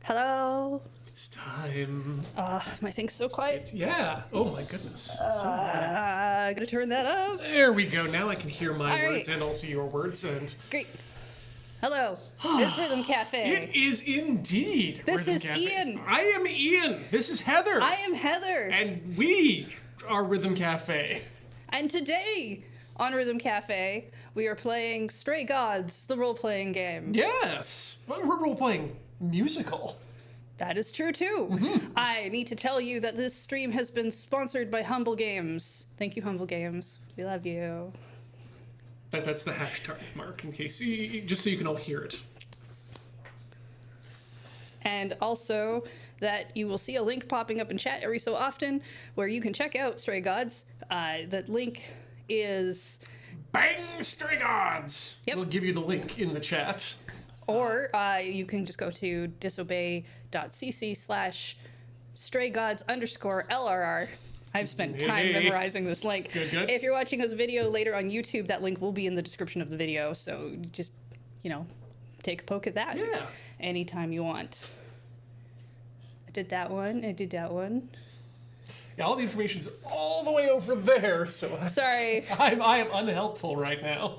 Hello. It's time. My thing's so quiet. Yeah. Oh my goodness. Gonna turn that up. There we go. Now I can hear my All words right. and also your words. And Great. Hello. It's Rhythm Cafe. it is indeed. This Rhythm is Cafe. Ian. I am Ian. This is Heather. I am Heather. And we are Rhythm Cafe. And today on Rhythm Cafe, we are playing Stray Gods, the role-playing game. Yes. Well, we're role playing musical. That is true too. I need to tell you that this stream has been sponsored by Humble Games. Thank you, Humble Games. We love you. That's the hashtag mark in case, just so you can all hear it. And also that you will see a link popping up in chat every so often where you can check out Stray Gods. That link is... Bang Stray Gods! Yep. We'll give you the link in the chat. Or you can just go to disobey.cc/straygods_LRR. I've spent time Hey. memorizing this link. Good. If you're watching this video later on YouTube, that link will be in the description of the video. So just, take a poke at that Yeah. anytime you want. I did that one. Yeah, all the information's all the way over there, so Sorry. I am unhelpful right now.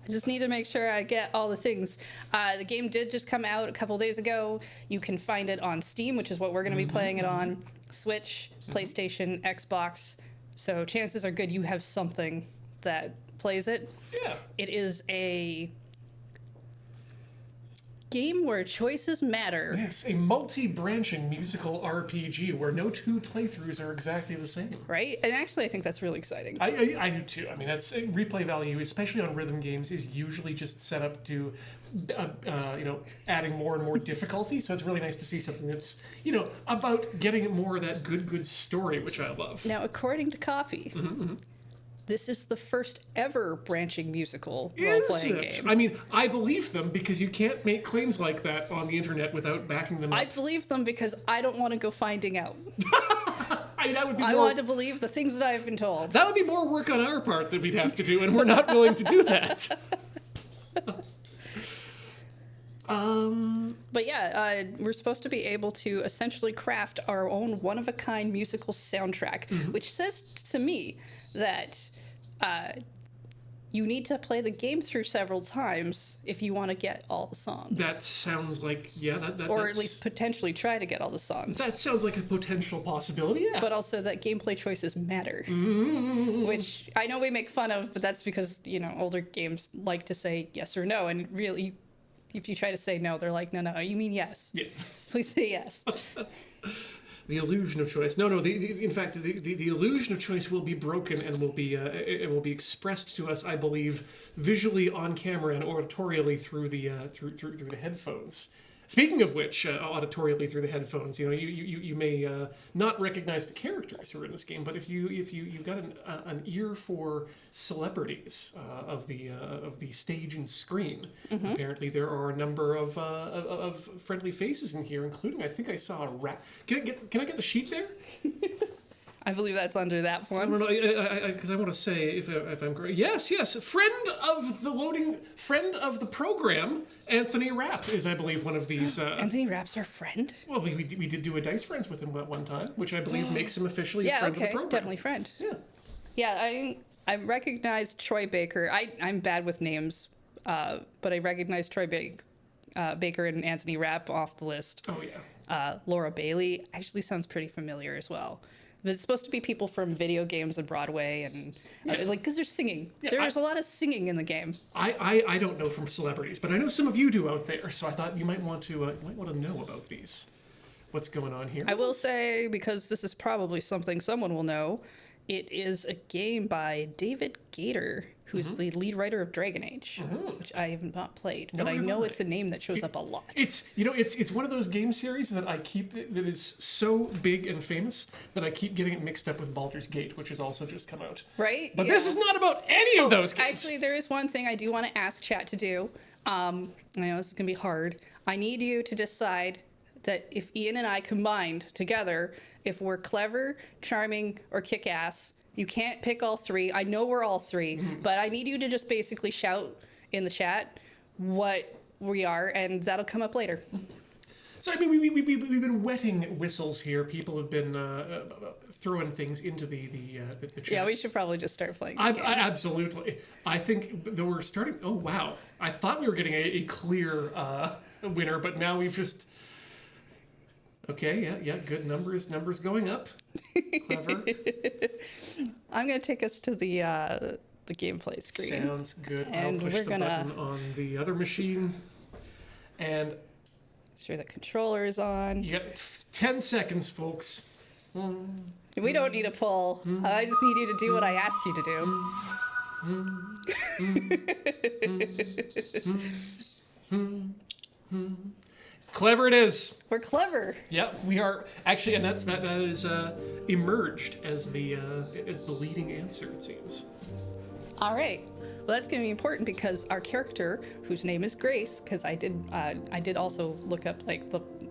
I just need to make sure I get all the things. The game did just come out a couple days ago. You can find it on Steam, which is what we're going to be playing it on, Switch, PlayStation, Xbox. So chances are good you have something that plays it. Yeah. It is a game where choices matter. Yes, a multi-branching musical RPG where no two playthroughs are exactly the same. Right? And actually, I think that's really exciting. I do too. I mean, that's replay value, especially on rhythm games, is usually just set up to, adding more and more difficulty. So it's really nice to see something that's, about getting more of that good story, which I love. Now, according to Coffee, this is the first ever branching musical role-playing game. I mean, I believe them because you can't make claims like that on the internet without backing them up. I believe them because I don't want to go finding out. That would be I more, want to believe the things that I've been told. that would be more work on our part that we'd have to do, and we're not willing to do that. But yeah, we're supposed to be able to essentially craft our own one-of-a-kind musical soundtrack, which says to me that you need to play the game through several times if you want to get all the songs. That sounds like, or at least potentially try to get all the songs. that sounds like a potential possibility, yeah. But also that gameplay choices matter. Which I know we make fun of, but that's because, older games like to say yes or no. And really, if you try to say no, they're like, no, you mean yes. Yeah. Please say yes. The illusion of choice. No. In fact, the illusion of choice will be broken and will be expressed to us, I believe, visually on camera and auditorially through the headphones. Speaking of which, auditorially through the headphones, you may not recognize the characters who are in this game, but if you've got an ear for celebrities of the stage and screen, apparently there are a number of friendly faces in here, including I think I saw a rat. Can I get the sheet there? I believe that's under that I one. don't know, because I want to say if I'm correct. Yes, friend of the program, Anthony Rapp is, I believe, one of these. Anthony Rapp's our friend? Well, we did do a Dice Friends with him at one time, which I believe makes him officially a Yeah, friend of the okay, program. definitely friend. Yeah. Yeah, I recognized Troy Baker. I'm bad with names, but I recognized Troy Baker and Anthony Rapp off the list. Oh yeah. Laura Bailey actually sounds pretty familiar as well. But it's supposed to be people from video games and Broadway and because there's singing. Yeah, There's a lot of singing in the game. I don't know from celebrities, but I know some of you do out there. So I thought you might want to know about these. What's going on here? I will say, because this is probably something someone will know, it is a game by David Gator, who's the lead writer of Dragon Age, which I have not played, but I know it's a name that shows up a lot. It's one of those game series that that is so big and famous that I keep getting it mixed up with Baldur's Gate, which has also just come out. Right? But this is not about any of those games. Actually, there is one thing I do want to ask chat to do. I know this is going to be hard. I need you to decide that if Ian and I combined together, if we're clever, charming, or kick-ass. You can't pick all three. I know we're all three, but I need you to just basically shout in the chat what we are, and that'll come up later. So, I mean, we've been wetting whistles here. People have been throwing things into the chat. Yeah, we should probably just start playing. Absolutely. I think that we're starting. Oh, wow. I thought we were getting a clear winner, but now we've just. Okay, yeah, good numbers going up. Clever. I'm going to take us to the gameplay screen. Sounds good. And I'll push the button on the other machine. And sure the controller is on. you got 10 seconds, folks. We don't need a poll. I just need you to do what I ask you to do. Clever it is. We're clever. Yep, we are actually, and that is emerged as the leading answer, it seems. All right. Well, that's going to be important because our character, whose name is Grace, because I did also look up like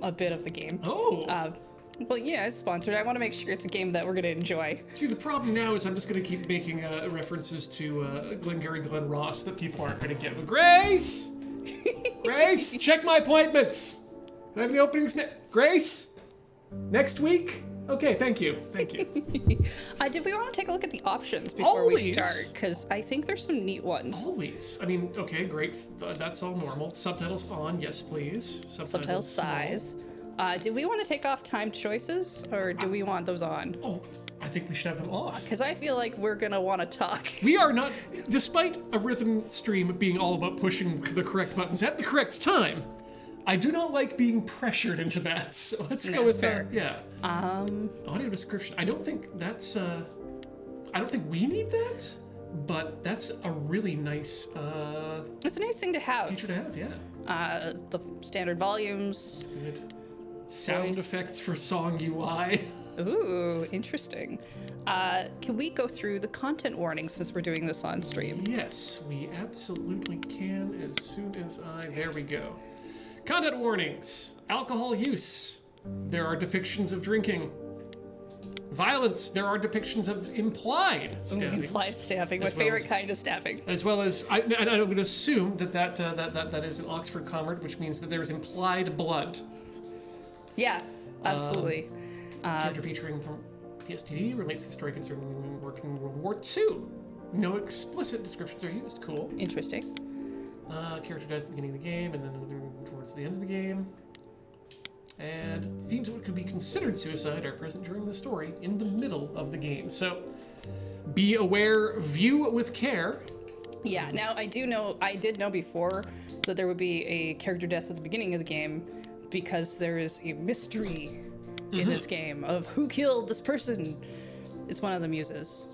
a bit of the game. Oh. Well, yeah, it's sponsored. I want to make sure it's a game that we're going to enjoy. See, the problem now is I'm just going to keep making references to Glengarry Glen Ross that people aren't going to get. Grace! Grace, check my appointments! Do I have the openings Grace? Next week? Okay, thank you. Thank you. Did we want to take a look at the options before we Always. start? Because I think there's some neat ones. Always. I mean, okay, great. That's all normal. Subtitles on, yes, please. Subtitles small. size. Did we want to take off timed choices, or do we want those on? Oh, I think we should have them off. Because I feel like we're going to want to talk. We are not, despite a rhythm stream being all about pushing the correct buttons at the correct time, I do not like being pressured into that. So let's go with fair. that. Yeah. Audio description. I don't think that's, I don't think we need that, but that's a really nice It's a nice thing to have. feature to have, yeah. The standard volumes. Good. Sound Voice. effects for song UI. Ooh, interesting. Can we go through the content warnings since we're doing this on stream? Yes, we absolutely can as soon as there we go. Content warnings. Alcohol use. There are depictions of drinking. Violence. There are depictions of implied stabbings. Implied stabbing, my as well favorite as- kind of stabbing. As well as, I'm going to assume that is an Oxford comma, which means that there's implied blood. Yeah, absolutely. Character featuring from PSTD relates to the story concerning working in World War II. No explicit descriptions are used. Cool. Interesting. Character dies at the beginning of the game and then towards the end of the game. And themes of what could be considered suicide are present during the story in the middle of the game. So be aware, view with care. Yeah, now I did know before that there would be a character death at the beginning of the game because there is a mystery in this game of who killed this person. It's one of the muses.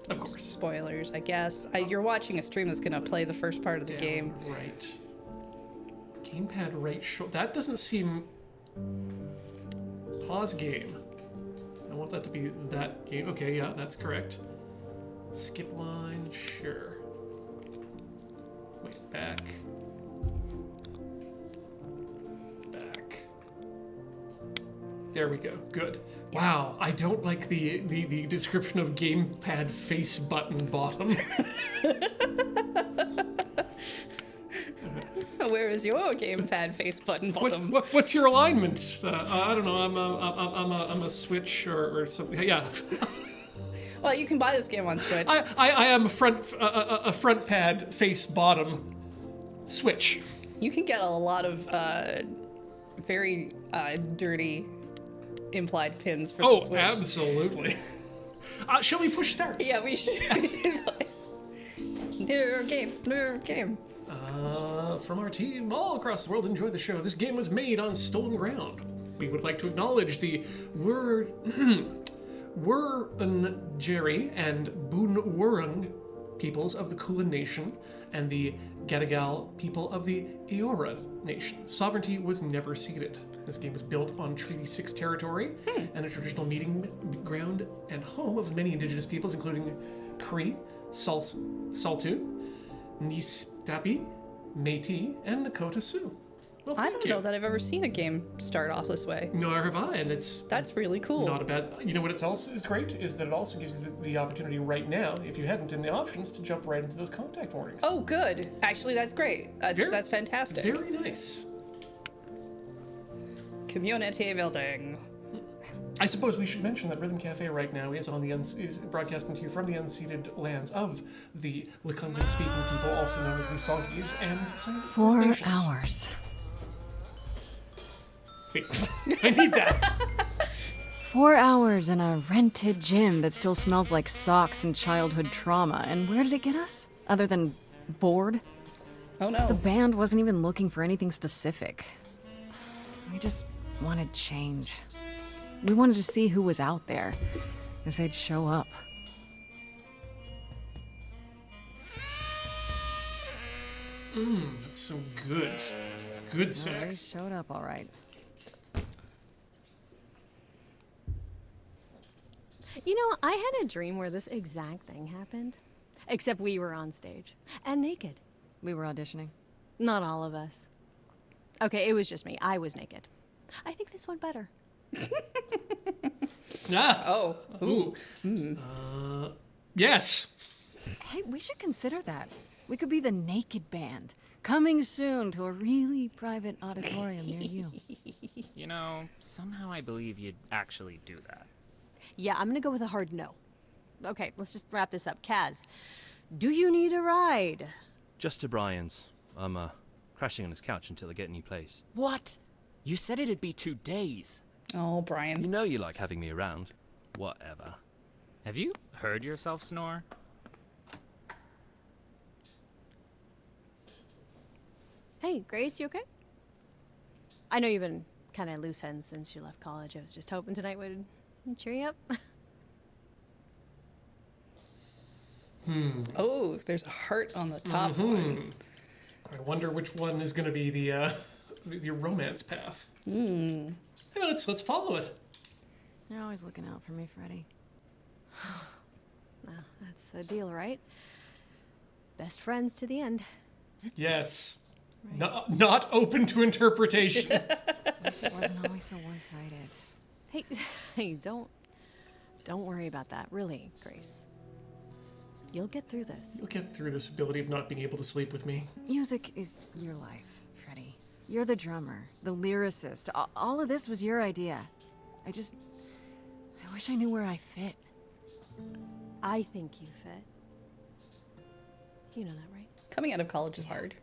Of course. Spoilers, I guess. You're watching a stream that's going to play the first part of the game. Right. Gamepad right short. That doesn't seem... Pause game. I want that to be that game. Okay, yeah, that's correct. Skip line, sure. Wait, back. Back. There we go. Good. Wow, I don't like the description of gamepad face button bottom. Where is your gamepad face button bottom? What's your alignment? I don't know. I'm a Switch or something. Yeah. Well, you can buy this game on Switch. I am a front pad face bottom Switch. You can get a lot of very dirty implied pins for the Switch. Absolutely. Shall we push start? Yeah, we should. New game. From our team all across the world, enjoy the show. This game was made on stolen ground. We would like to acknowledge the Wurundjeri and Boonwurrung peoples of the Kulin Nation and the Gadigal people of the Eora Nation. Sovereignty was never ceded. This game was built on Treaty 6 territory and a traditional meeting ground and home of many indigenous peoples, including Cree, Saltu, Nistapi, Métis, and Nakota Sioux. Well, I thank don't you. know that I've ever seen a game start off this way. Nor have I, and it's That's really cool. not a bad. You know what it's also is great is that it also gives you the opportunity right now, if you hadn't in the options, to jump right into those contact warnings. Oh, good. Actually, that's great. That's fantastic. Very nice. community building. I suppose we should mention that Rhythm Cafe right now is is broadcasting to you from the unceded lands of the Lekungan-speaking people, also known as the Sonkies and Silent 4 Nations. hours. Wait, I need that. 4 hours in a rented gym that still smells like socks and childhood trauma. And where did it get us? Other than bored? Oh no. The band wasn't even looking for anything specific. We just wanted change. We wanted to see who was out there, if they'd show up. That's so good. Good Well, they sex. showed up all right. You know, I had a dream where this exact thing happened. Except we were on stage. And naked. We were auditioning. Not all of us. Okay, it was just me. I was naked. I think this went better. Ah. Oh. Ooh. Yes. Hey, we should consider that. We could be the naked band. Coming soon to a really private auditorium near you. You know, somehow I believe you'd actually do that. Yeah, I'm gonna go with a hard no. Okay, let's just wrap this up. Kaz, do you need a ride? Just to Brian's. I'm crashing on his couch until I get a new place. What? You said it'd be 2 days. Oh, You Brian. know you like having me around. Whatever. Have you heard yourself snore? Hey, Grace, you okay? I know you've been kind of loose ends since you left college. I was just hoping tonight would cheer you up. Oh, there's a heart on the top one. I wonder which one is going to be the romance path. Hey, let's follow it. You're always looking out for me, Freddie. Well, that's the deal, right? Best friends to the end. Yes. Not open to interpretation. Wish it wasn't always so one-sided. Hey, hey, don't worry about that. Really, Grace. You'll get through this. You'll get through this ability of not being able to sleep with me. Music is your life, Freddie. You're the drummer, the lyricist. All of this was your idea. I wish I knew where I fit. I think you fit. You know that, right? Coming out of college is hard.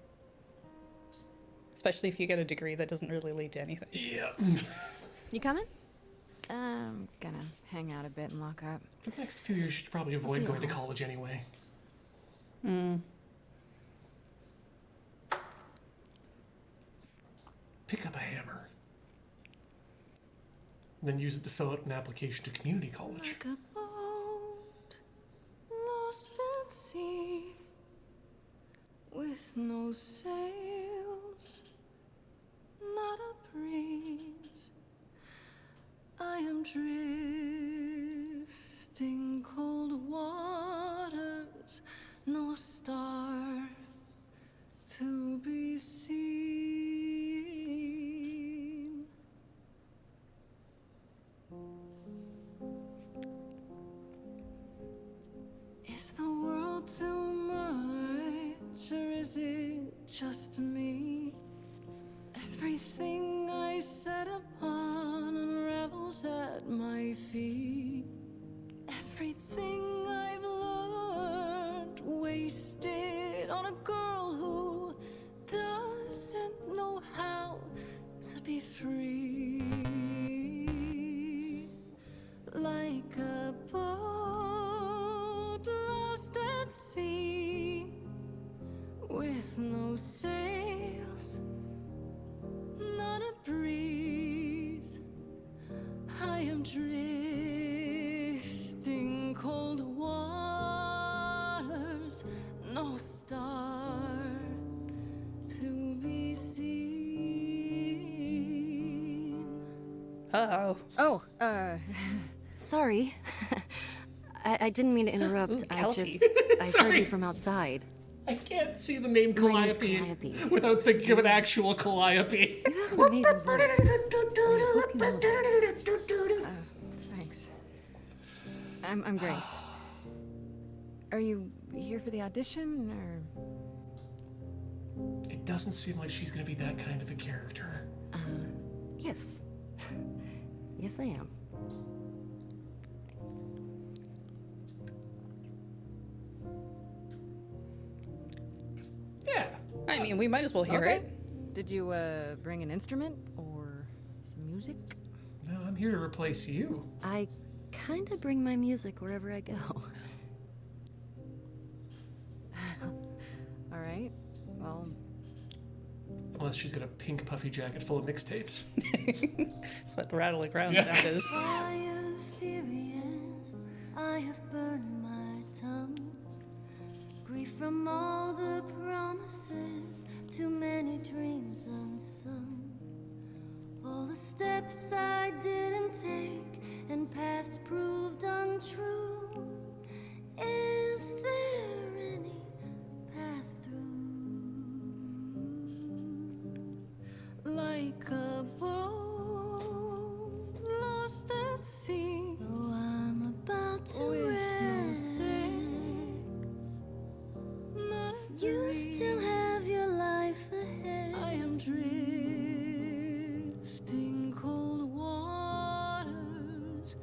Especially if you get a degree that doesn't really lead to anything. Yeah. You coming? I'm gonna hang out a bit and lock up. For the next few years, you should probably see avoid you going to around. college anyway. Pick up a hammer. And then use it to fill out an application to community college. Like a boat lost at sea with no sails, not a breeze. I am drifting cold waters, no star to be seen. Is the world too much, or is it just me? Everything I set upon unravels at my feet. Everything I've learned wasted on a girl who doesn't know how to be free. Like a boat lost at sea with no sails, not a breeze. I am drifting cold waters, no star to be seen. Oh. Oh, Sorry. I didn't mean to interrupt. Ooh, I Kelpie. just I heard Sorry. you from outside. I can't see the name My name's Calliope Calliope. without thinking of an actual Calliope. You have an amazing voice. I hope you know that. thanks. I'm Grace. Are you here for the audition, or? It doesn't seem like she's going to be that kind of a character. Yes. Yes, I am. Yeah. I mean, we might as well hear Okay. it. Did you, bring an instrument or some music? No, I'm here to replace you. I kinda bring my music wherever I go. All right. Well, Unless she's got a pink puffy jacket full of mixtapes. That's what the rattling around Yeah. sound is. Fire furious, I have burned my tongue. Grief from all the promises, too many dreams unsung. All the steps I didn't take and paths proved untrue. Is there any path through? Like a boat lost at sea, Though I'm about to with no rest, sails, not a you breeze. still have your life ahead. I am drifting cold waters,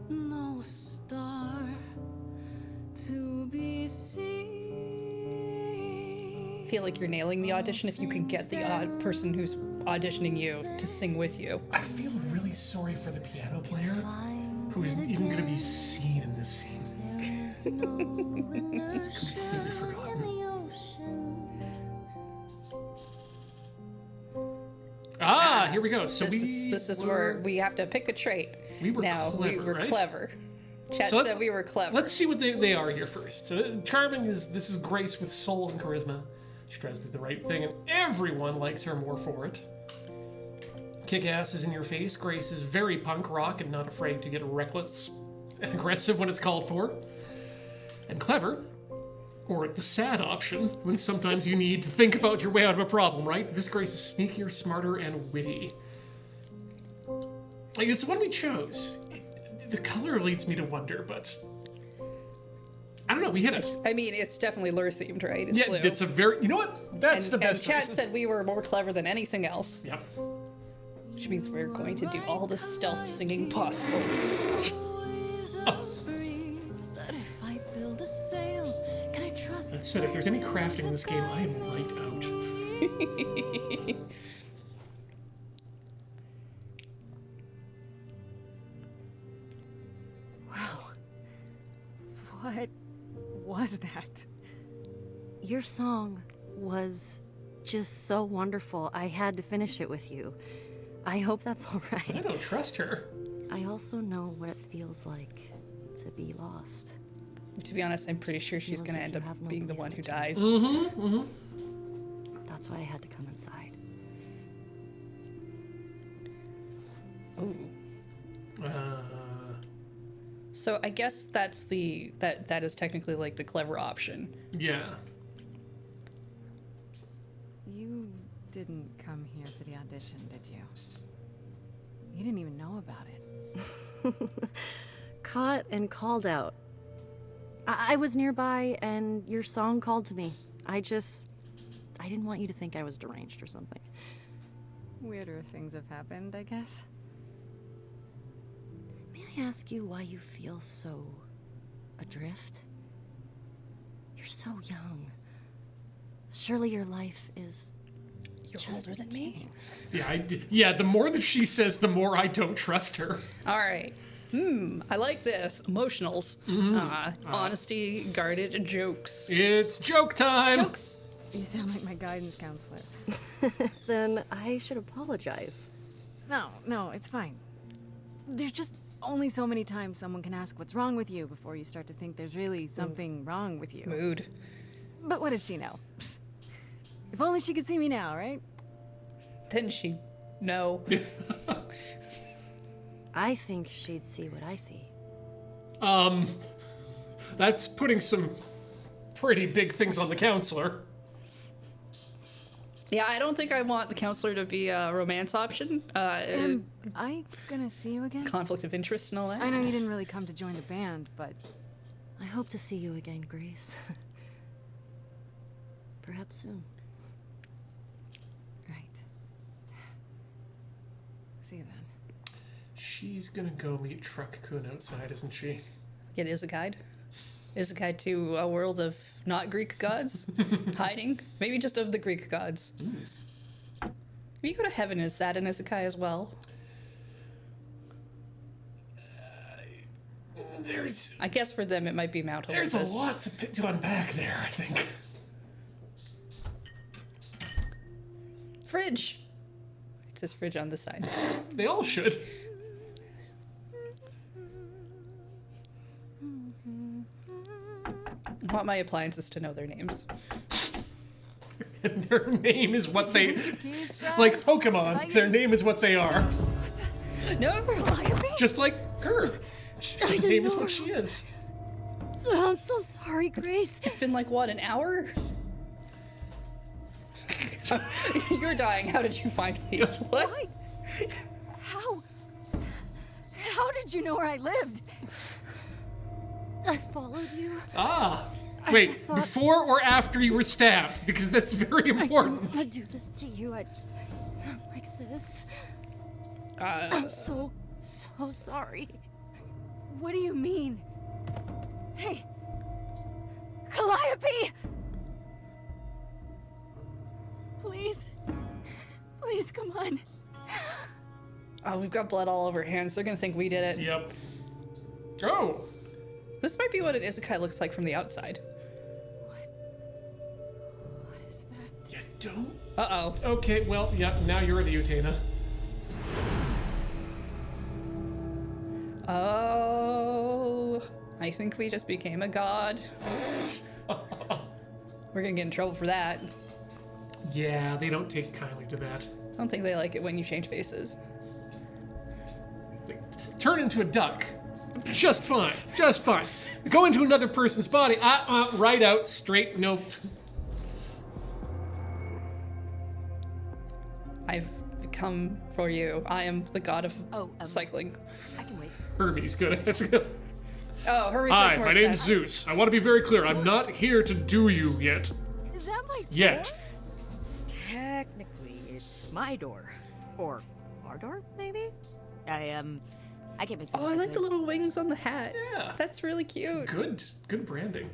no star to be seen. I feel like you're nailing the audition if you can get the person who's auditioning you to sing with you. I feel really sorry for the piano player Find who it isn't even going to be again. seen in this scene. There is no inertia Completely forgotten. in the ocean. Ah, here we go. So This is where we have to pick a trait. We were now, we clever, were right? clever. Chat So let's- said we were clever. Let's see what they are here first. So charming this is Grace with soul and charisma. She tries to do the right thing, and everyone likes her more for it. Kick-ass is in your face. Grace is very punk rock and not afraid to get reckless and aggressive when it's called for. And clever, or the sad option, when sometimes you need to think about your way out of a problem, right? This Grace is sneakier, smarter, and witty. Like, it's the one we chose. The color leads me to wonder, but I don't know. We hit it. I mean, it's definitely lure themed, right? It's Yeah, blue. it's a very. You know what? That's the and best. Chat reason. said we were more clever than anything else, Yep. which means we're going to do all the stealth singing possible. Always a breeze, but if I build a sail, can I trust? That said, if there's any crafting in this game, I am right out. what was that? Your song was just so wonderful. I had to finish it with you. I hope that's all I right. don't trust her. I also know what it feels like to be lost. To be honest, I'm pretty sure she's Feels going to like end you up have no being the place one to who turn. dies. That's why I had to come inside. Ooh. Uh, So I guess that's that is technically like the clever option. yeah. You didn't come here for the audition, did you? You didn't even know about it. Caught and called out. I was nearby and your song called to me. I didn't want you to think I was deranged or something. Weirder things have happened, I guess. May I ask you why you feel so adrift? You're so young. Surely your life is You're just older than me. beginning. Yeah. The more that she says, the more I don't trust her. All right. I like this. Emotionals. Honesty, guarded jokes. It's joke time. Jokes. You sound like my guidance counselor. Then I should apologize. No, it's fine. There's just only so many times someone can ask what's wrong with you before you start to think there's really something wrong with you. Mood. But what does she know? If only she could see me now, right? Then she. No. I think she'd see what I see. That's putting some pretty big things on the counselor. Yeah, I don't think I want the counselor to be a romance option. Am I gonna see you again? Conflict of interest and all that. I know you didn't really come to join the band, but I hope to see you again, Grace. Perhaps soon. right. See you then. She's gonna go meet Truck-kun outside, isn't she? It is a guide. Is a guide to a world of not Greek gods hiding. Maybe just of the Greek gods. If you go to heaven, is that an Isekai as well? I guess for them it might be Mount Olympus. There's a lot to unpack there, I think. Fridge! It says fridge on the side. They all should. I want my appliances to know their names. And their name is what they... Your keys, Fred? Like Pokemon, their name is what they are. No! Calliope? Just like her. Her didn't name is know what it she was- is. Oh, I'm so sorry, Grace. It's been like, what, an hour? You're dying. How did you find me? What? Why? How? How did you know where I lived? I followed you. Ah. Wait, thought- before or after you were stabbed? Because that's very I important. didn't want to do this to you. I not like this. Uh, I'm so sorry. What do you mean? Hey, Calliope! Please, come on. oh, we've got blood all over our hands. They're gonna think we did it. Yep. Oh. This might be what an Isekai looks like from the outside. What is that? You don't? Uh-oh. Okay, well, yeah, now you're the Utena. Oh, I think we just became a god. We're gonna get in trouble for that. Yeah, they don't take kindly to that. I don't think they like it when you change faces. They turn into a duck. Just fine. Just fine. Go into another person's body. Right out, straight, nope. I've come for you. I am the god of cycling. I can wait. Hermes, good. Oh, Hermes Hi, makes more my sense. name's Zeus. I want to be very clear. I'm not here to do you yet. Is that my Yet. door? Technically, it's my door. Or our door, maybe? I can't make sense. Oh, I like the little wings on the hat. Yeah. That's really cute. Good branding.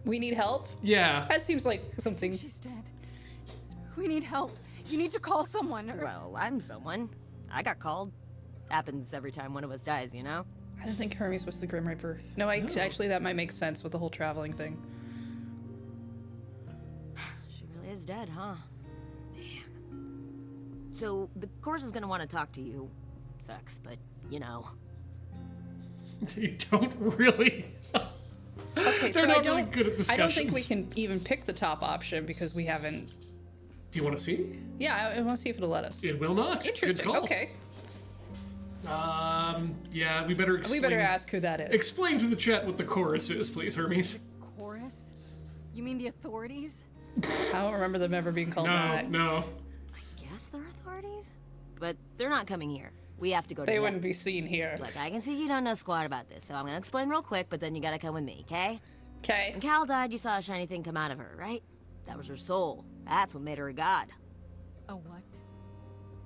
We need help? Yeah. That seems like something. She's dead. We need help. You need to call someone. Or... Well, I'm someone. I got called. Happens every time one of us dies, you know? I don't think Hermes was the Grim Reaper. No, actually that might make sense with the whole traveling thing. She really is dead, huh? Man. So, the course is gonna want to talk to you. Sucks, but, you know. They don't really. Okay, They're so not really good at I discussions. don't think we can even pick the top option because we haven't. Do you want to see? Yeah, I want to see if it'll let us. It will not. Interesting. Good call. Okay. Yeah, we better explain. We better ask who that is. Explain to the chat what the chorus is, please, Hermes. Chorus? You mean the authorities? I don't remember them ever being called that. No. I guess they're authorities? But they're not coming here. We have to go to They them. wouldn't be seen here. Look, I can see you don't know squat about this, so I'm gonna explain real quick, but then you gotta come with me, okay? Okay. When Cal died, you saw a shiny thing come out of her, right? That was her soul. That's what made her a god. A what?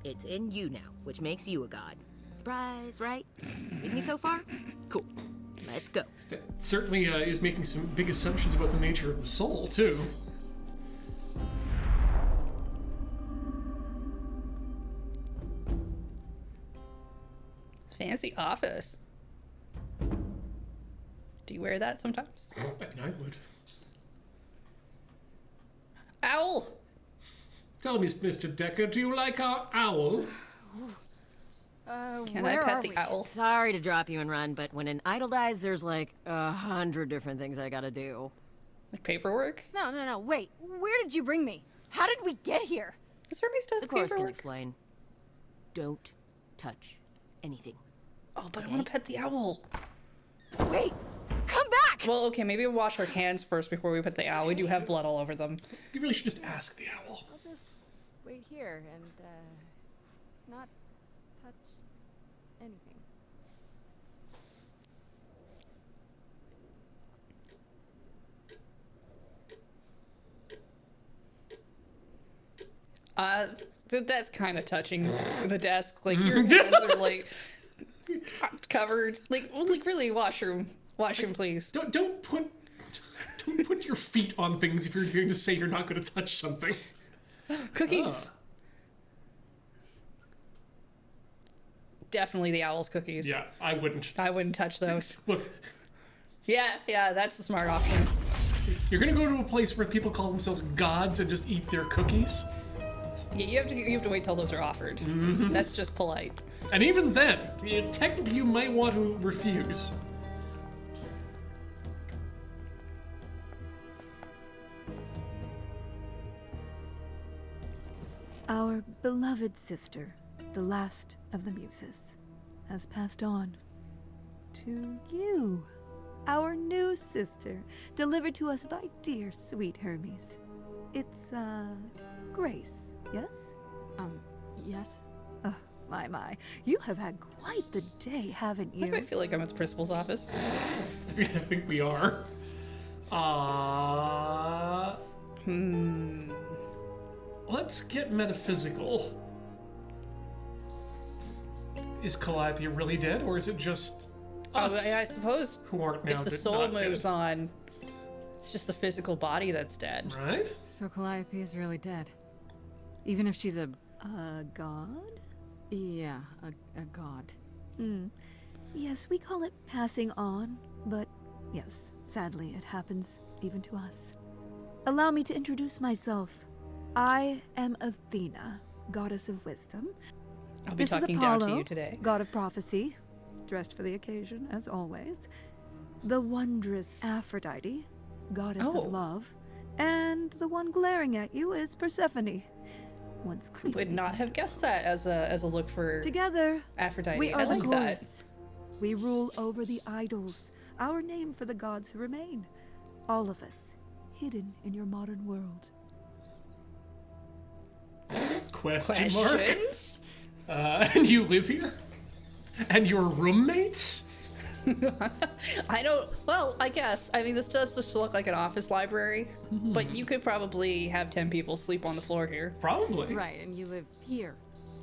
It's in you now, which makes you a god. Surprise, right? With me so far? Cool. Let's go. That certainly is making some big assumptions about the nature of the soul, too. Fancy office. Do you wear that sometimes? I would. Owl! Tell me, Mr. Decker, do you like our owl? Can where I pet are the we? owl? Sorry to drop you and run, but when an idol dies, there's like 100 different things I gotta do. Like paperwork? No, wait. Where did you bring me? How did we get here? Is Hermes done The course can paperwork? explain. Don't touch anything. Oh, but I want to pet the owl. Wait! Come back! Well, okay, maybe we'll wash our hands first before we pet the owl. We do have blood all over them. You really should just ask the owl. I'll just wait here and, not touch anything. That's kind of touching the desk. Like your hands are like covered. Like really, washroom, please. Don't put your feet on things if you're going to say you're not going to touch something. Cookies. Definitely the owl's cookies. Yeah, I wouldn't. I wouldn't touch those. Look, Yeah, that's the smart option. you're going to go to a place where people call themselves gods and just eat their cookies. Yeah, you have to wait till those are offered. That's just polite. And even then, technically you might want to refuse. Our beloved sister, the last of the muses, has passed on to you. Our new sister, delivered to us by dear sweet Hermes. It's, Grace, yes? Yes? Oh, my. You have had quite the day, haven't Why you? do I feel like I'm at the principal's office? I think we are. Let's get metaphysical. Is Calliope really dead, or is it just us I suppose who aren't now if the not soul moves dead? on, it's just the physical body that's dead. Right? So Calliope is really dead. Even if she's a God? yeah, a god. Yes, we call it passing on, but yes, sadly it happens even to us. Allow me to introduce myself. I am Athena, goddess of wisdom. I'll be This is talking Apollo, down to you today. god of prophecy, dressed for the occasion, as always. The wondrous Aphrodite, goddess Oh. of love. And the one glaring at you is Persephone, once queen of Would the not have guessed that as a look for Together, Aphrodite. we are I the like that. chorus. We rule over the idols, our name for the gods who remain. All of us, hidden in your modern world. Question mark. Questions? And you live here? And your roommates? I don't. Well, I guess. I mean, this does just look like an office library, but you could probably have 10 people sleep on the floor here. Probably. Right, and you live here,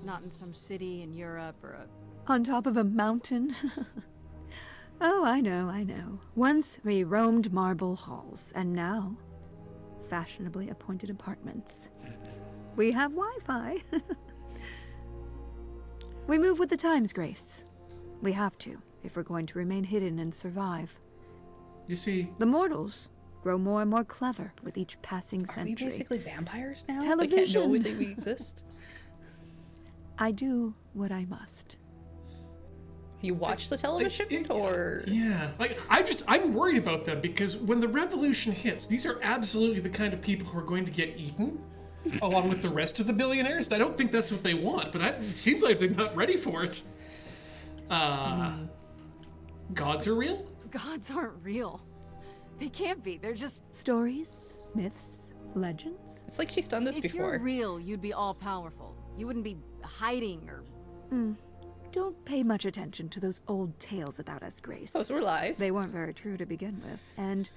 not in some city in Europe or a... On top of a mountain? Oh, I know. Once we roamed marble halls, and now, fashionably appointed apartments. We have Wi-Fi. We move with the times, Grace. We have to, if we're going to remain hidden and survive. You see, The mortals grow more and more clever with each passing Are we century. basically vampires now? Television. They can't know we exist. I do what I must. You watch the television, or yeah, like I'm worried about them because when the revolution hits, these are absolutely the kind of people who are going to get eaten, along with the rest of the billionaires. And I don't think that's what they want, but it seems like they're not ready for it. Gods are real? Gods aren't real. They can't be. They're just... Stories, myths, legends. it's like she's done this If before. you're real, you'd be all-powerful. You wouldn't be hiding or... Don't pay much attention to those old tales about us, Grace. Those were lies. They weren't very true to begin with, and,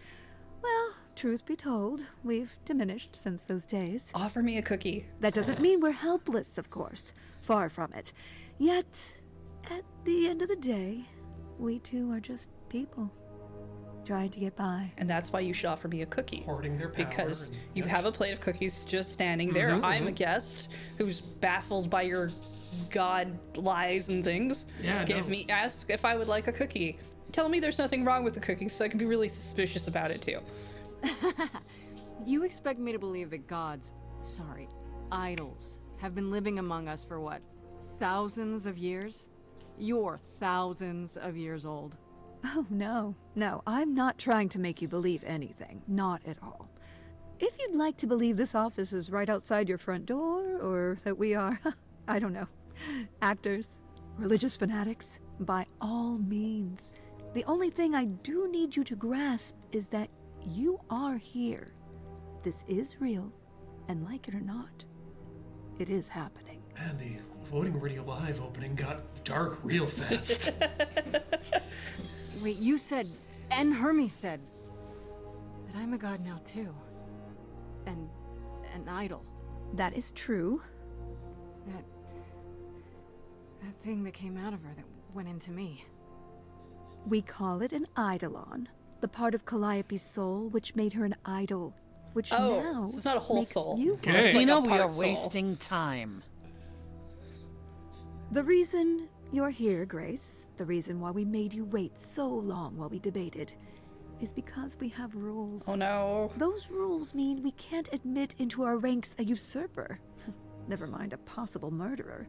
well, truth be told, we've diminished since those days. Offer me a cookie. That doesn't mean we're helpless, of course. Far from it. Yet, at the end of the day, we too are just people, trying to get by. And that's why you should offer me a cookie. Hoarding their power. Because and- you have a plate of cookies just standing there. I'm a guest who's baffled by your god lies and things. Yeah, Ask if I would like a cookie. Tell me there's nothing wrong with the cookies so I can be really suspicious about it too. You expect me to believe that gods, idols, have been living among us for what? Thousands of years? You're thousands of years old. Oh, no. I'm not trying to make you believe anything. Not at all. If you'd like to believe this office is right outside your front door, or that we are, I don't know, actors, religious fanatics, by all means. The only thing I do need you to grasp is that you are here. This is real, and like it or not, it is happening. And the Floating Radio Live opening got dark real fast. Wait, you said, and Hermes said, that I'm a god now too. And an idol. That is true. That thing that came out of her that went into me. We call it an eidolon, the part of Calliope's soul which made her an idol, which now so it's not a whole makes soul. you Okay. It's like You know, a we are part soul. wasting time. The reason you're here, Grace, the reason why we made you wait so long while we debated, is because we have rules. Oh no. Those rules mean we can't admit into our ranks a usurper. Never mind a possible murderer.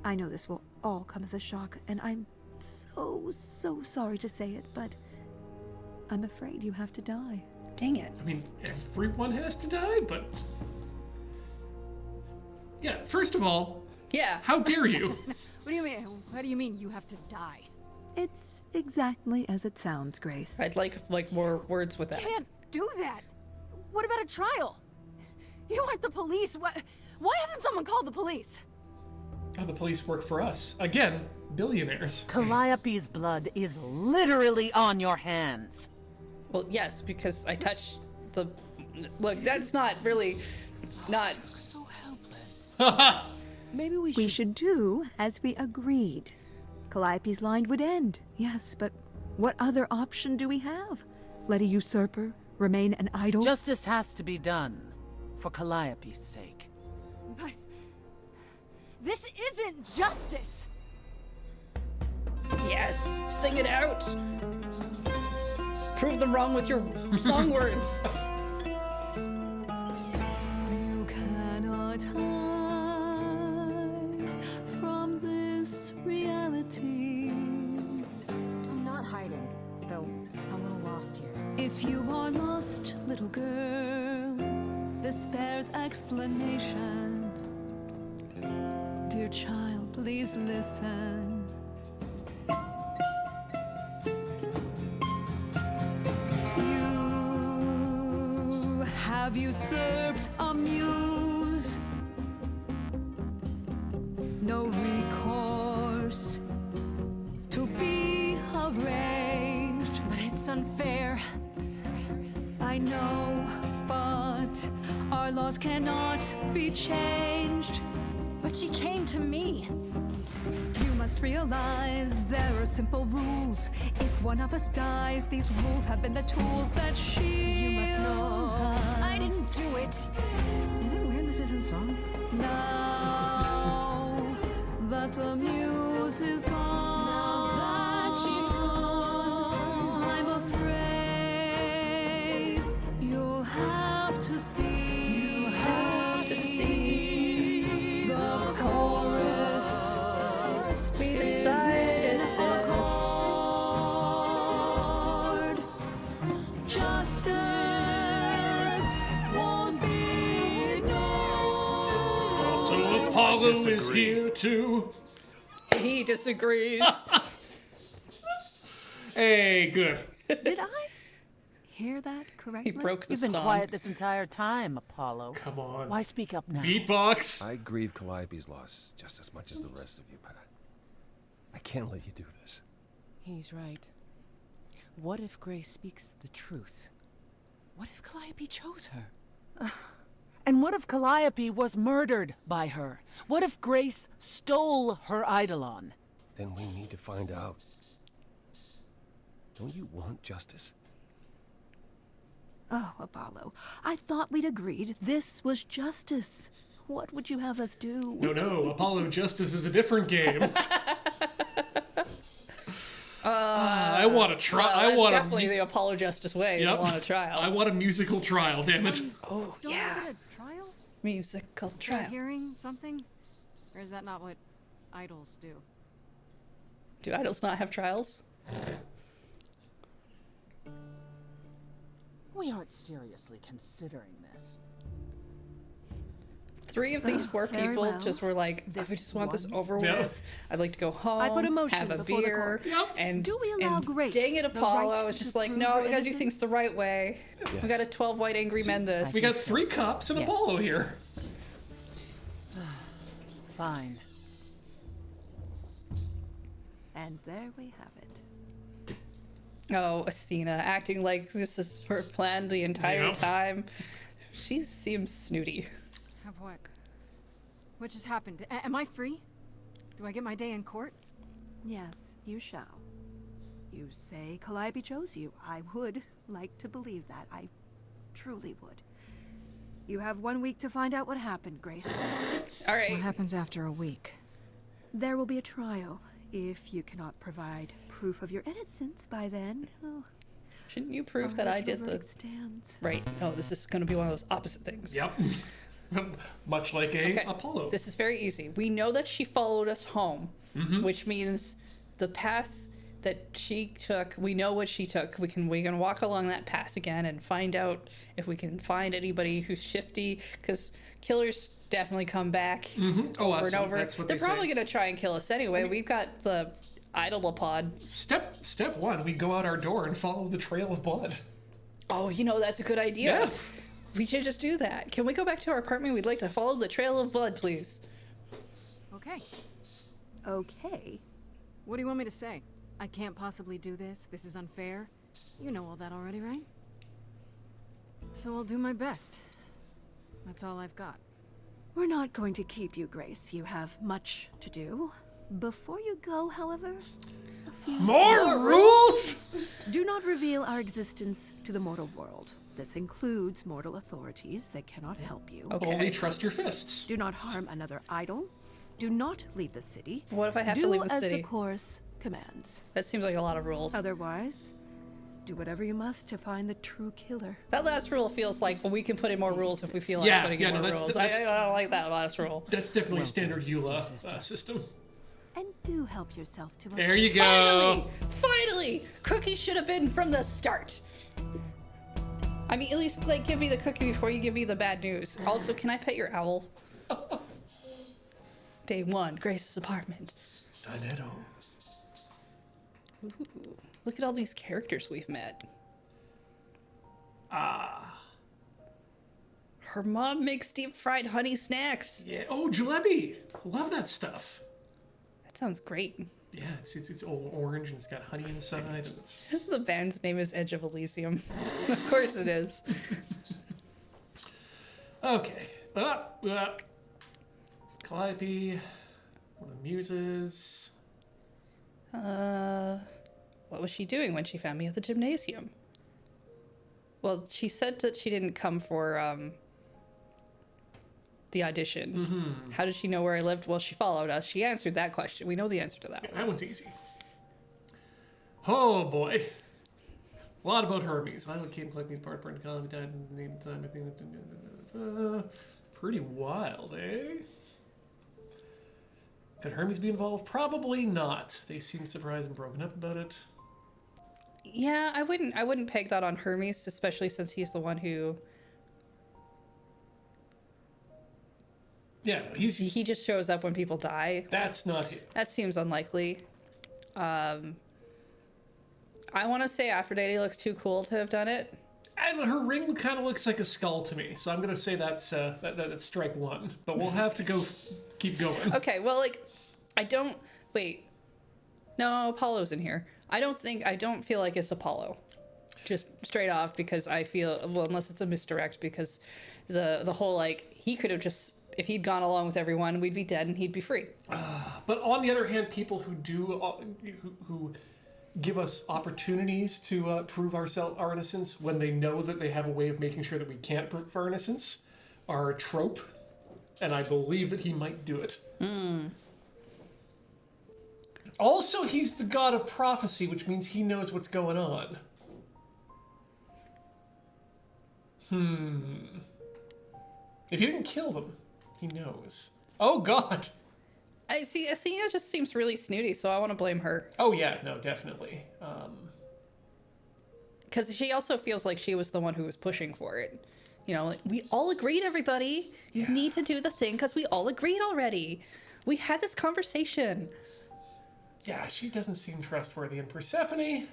I know this will all come as a shock, and I'm so sorry to say it, but I'm afraid you have to die. Dang it. I mean, everyone has to die, but... Yeah, first of all, yeah, how dare you? What do you mean? What do you mean you have to die? It's exactly as it sounds, Grace. I'd like more words with that. Can't do that. What about a trial? You aren't the police. Why hasn't someone called the police? Oh, the police work for us. Again, billionaires. Calliope's blood is literally on your hands. Well, yes, because I touched the... Look, that's not really... Not... So helpless. Maybe we should do as we agreed. Calliope's line would end, yes, but what other option do we have? Let a usurper remain an idol? Justice has to be done, for Calliope's sake. But this isn't justice. Yes, sing it out. Prove them wrong with your song words. You cannot hide from this reality. I'm not hiding, though a little lost here. If you are lost, little girl, this bears explanation. Dear child, please listen. You have usurped a muse. No recourse to be arranged. But it's unfair. I know, but our laws cannot be changed. But she came to me. You must realize there are simple rules. If one of us dies, these rules have been the tools that shield You must know I didn't us. do it. Is it weird this isn't song? Now that the muse is gone, Now that she's gone, I'm afraid you'll have to see. You'll have to see the chorus is in accord. Justice won't be ignored. So Apollo is here too. He disagrees. Hey, good. Did I hear that correctly? He broke the You've been song. quiet this entire time, Apollo. Come on. Why speak up now? Beatbox. I grieve Calliope's loss just as much as the rest of you, but I can't let you do this. He's right. What if Grace speaks the truth? What if Calliope chose her? And what if Calliope was murdered by her? What if Grace stole her eidolon? Then we need to find out. Don't you want justice? Oh, Apollo, I thought we'd agreed this was justice. What would you have us do? No, Apollo Justice is a different game. I want a trial. Well, I that's want definitely the Apollo Justice way. Yep. You want a trial. I want a musical trial. Damn it. Oh Don't yeah, we get a trial? musical Or a trial. hearing something? Or is that not what idols do? Do idols not have trials? We aren't seriously considering this. 3 of these 4 Very people well. just were like, I This just want this one. over Yeah. with. I'd like to go home, I put a motion have a before the beer, chorus. Yep. and Do we allow and Grace dang it, the Apollo right was just to like, prove no, her we gotta do things innocence? the right way. Yes. We gotta 12 white angry men this. We got 3 cops and Yes. Apollo here. Fine. And there we have it. Oh, Athena, acting like this is her plan the entire Yep. time. She seems snooty. Have what? What just happened? Am I free? Do I get my day in court? Yes, you shall. You say Calliope chose you. I would like to believe that. I truly would. You have 1 week to find out what happened, Grace. All right. What happens after a week? There will be a trial. If you cannot provide proof of your innocence by then, well, shouldn't you prove that I did the... stands. Right. No, this is going to be one of those opposite things. Yep. Much like Apollo. This is very easy. We know that she followed us home, which means the path that she took, we know what she took. We can walk along that path again and find out if we can find anybody who's shifty, because killers definitely come back over and over. That's what They're they probably say. going to try and kill us anyway. We've got the idolopod. Step one, we go out our door and follow the trail of blood. Oh, that's a good idea. Yeah. We should just do that. Can we go back to our apartment? We'd like to follow the trail of blood, please. Okay. Okay. What do you want me to say? I can't possibly do this. This is unfair. You know all that already, right? So I'll do my best. That's all I've got. We're not going to keep you, Grace. You have much to do. Before you go, however, a few More rules! Do not reveal our existence to the mortal world. This includes mortal authorities that cannot help you. Okay. Only trust your fists. Do not harm another idol. Do not leave the city. What if I have to leave the Do as city? the course commands. That seems like a lot of rules. Otherwise, do whatever you must to find the true killer. That last rule feels like we can put in more rules if we feel like putting in more rules. I don't like that last rule. That's definitely standard EULA system. And do help yourself to There you go. Finally! Cookie should have been from the start. I mean, at least give me the cookie before you give me the bad news. Also, can I pet your owl? Day 1, Grace's apartment. Dinetto. Ooh, look at all these characters we've met. Her mom makes deep fried honey snacks. Yeah. Oh, jalebi. Love that stuff. That sounds great. Yeah, it's all orange and it's got honey inside and it's... The band's name is Edge of Elysium. Of course it is. Okay. Calliope. One of the muses. What was she doing when she found me at the gymnasium? Well, she said that she didn't come for the audition. How did she know where I lived? Well, she followed us. She answered that question. We know the answer to that. Yeah, that one's easy. Oh boy. A lot about Hermes. I came collecting part in Calliope died in the name of time. I think pretty wild, eh? Could Hermes be involved? Probably not. They seem surprised and broken up about it. Yeah, I wouldn't peg that on Hermes, especially since he's the one who... Yeah, no, he just shows up when people die. That's not him. That seems unlikely. I want to say Aphrodite looks too cool to have done it. And her ring kind of looks like a skull to me, so I'm gonna say that's that's strike one. But we'll have to keep going. Okay, well, no, Apollo's in here. I don't feel like it's Apollo, just straight off, because I feel, well, unless it's a misdirect, because the whole he could have just, if he'd gone along with everyone, we'd be dead and he'd be free. But on the other hand, people who do who give us opportunities to prove our innocence when they know that they have a way of making sure that we can't prove our innocence are a trope, and I believe that he might do it. Also, he's the god of prophecy, which means he knows what's going on. If he didn't kill them, he knows. Oh God. I see. Athena just seems really snooty, so I want to blame her. Oh yeah, no, definitely. Because she also feels like she was the one who was pushing for it. We all agreed, everybody. You need to do the thing because we all agreed already. We had this conversation. Yeah, she doesn't seem trustworthy. And Persephone?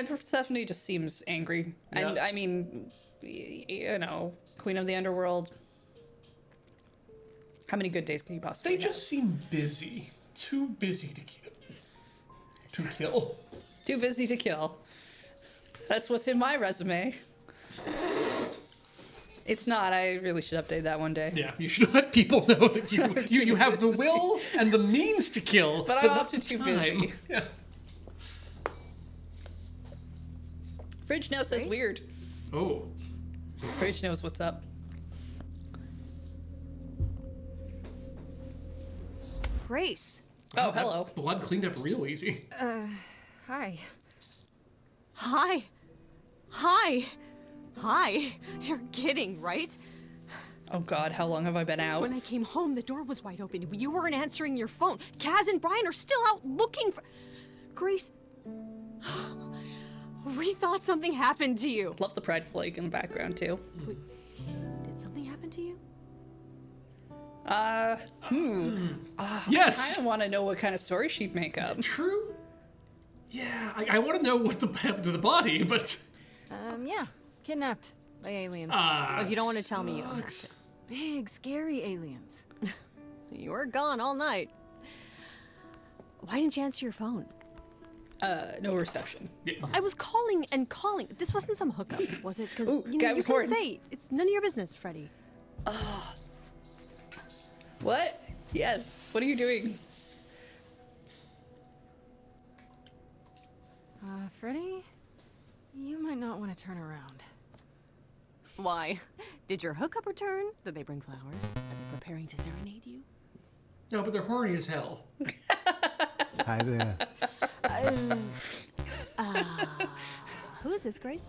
Persephone just seems angry. Yeah. And I mean, Queen of the Underworld. How many good days can you possibly have? They just seem busy. Too busy to kill. Too busy to kill. That's what's in my resume. It's not. I really should update that one day. Yeah, you should let people know that you have the will and the means to kill, But I'm not often the too time. busy. Yeah. Fridge now says weird. Oh. Fridge knows what's up. Grace. Oh, hello. Blood cleaned up real easy. Hi. Hi. Hi. Hi. You're kidding, right? Oh God, how long have I been out? When I came home, the door was wide open. You weren't answering your phone. Kaz and Brian are still out looking for... Grace... We thought something happened to you. Love the pride flag in the background too. Wait, did something happen to you? Yes. I kind of want to know what kind of story she'd make up. True. Yeah, I want to know what happened to the body, but... Yeah. Kidnapped by aliens. If you don't want to tell me, you don't have to. Big, scary aliens. You were gone all night. Why didn't you answer your phone? No reception. I was calling and calling. This wasn't some hookup, was it? Because Ooh, you guy know, you with can horns. say it's none of your business, Freddie. What? Yes. What are you doing? Freddie? You might not want to turn around. Why? Did your hookup return? Did they bring flowers? Are they preparing to serenade you? No, but they're horny as hell. Hi there. Who is this, Grace?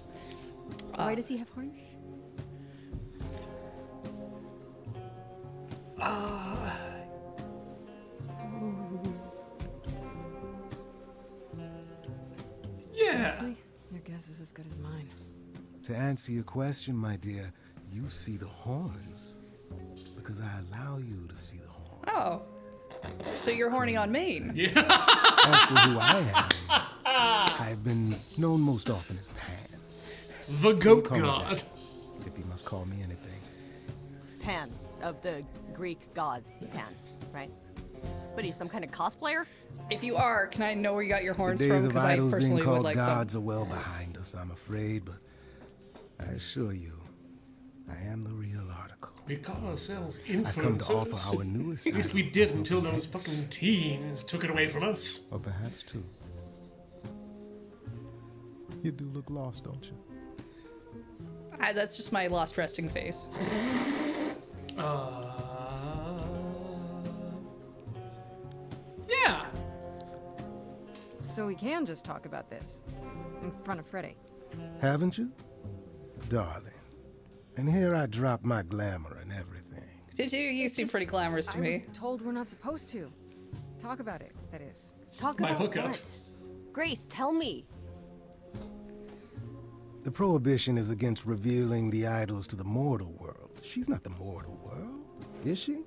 Why does he have horns? Yeah. Honestly, your guess is as good as mine. To answer your question, my dear, you see the horns because I allow you to see the horns. Oh. So you're horny on Maine. Yeah. As for who I am, I've been known most often as Pan. The goat Call me god. that, if you must call me anything. Pan, of the Greek gods, Pan, right? What are you, some kind of cosplayer? If you are, can I know where you got your horns The from? days of Because I idols being personally would called like gods some. are well behind us, I'm afraid, but I assure you, I am the real article. We call ourselves I've come to influencers. offer our newest At least idol. we did until those fucking teens took it away from us. Or perhaps two. You do look lost, don't you? That's just my lost resting face. Yeah. So we can just talk about this in front of Freddie. Haven't you? Darling. And here I drop my glamour and everything. Did you? You seem pretty glamorous to I me. was told we're not supposed to. Talk about it, that is. Talk My about hookup. what? Grace, tell me. The prohibition is against revealing the idols to the mortal world. She's not the mortal world, is she?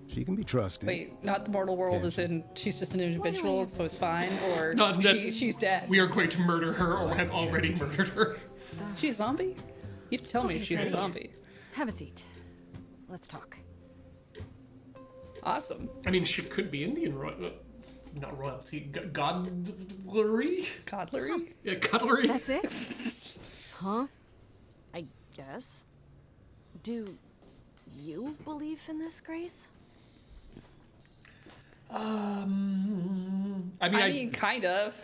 She can be trusted. Wait, not the mortal world as in she's just an individual, so it's fine? Or Not that she's dead? We are going to murder her or have already murdered her. She's a zombie? You have to tell me Okay, she's a Freddie. zombie. Have a seat. Let's talk. Awesome. I mean, she could be Indian not royalty, godlery? Godlery? Yeah, cutlery. That's it? Huh? I guess. Do you believe in this, Grace? I mean, kind of.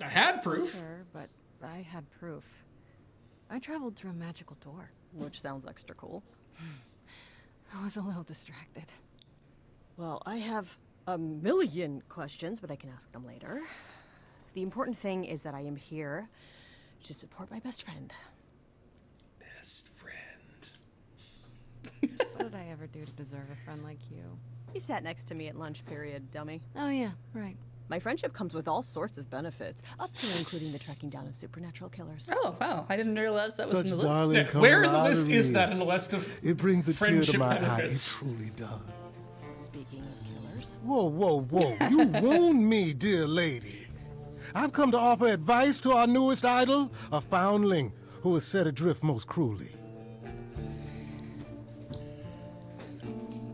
I had proof. Sure, but I had proof. I traveled through a magical door. Which sounds extra cool. I was a little distracted. Well, I have a million questions, but I can ask them later. The important thing is that I am here to support my best friend. Best friend. What did I ever do to deserve a friend like you? You sat next to me at lunch period, dummy. Oh yeah, right. My friendship comes with all sorts of benefits, up to and including the tracking down of supernatural killers. Oh, wow. I didn't realize that was Such in the list. darling Yeah, where in the list camaraderie. is that in the list of It brings a tear to friendship my eye. It benefits? truly does. Speaking of killers. Whoa, whoa, whoa. You wound me, dear lady. I've come to offer advice to our newest idol, a foundling who was set adrift most cruelly.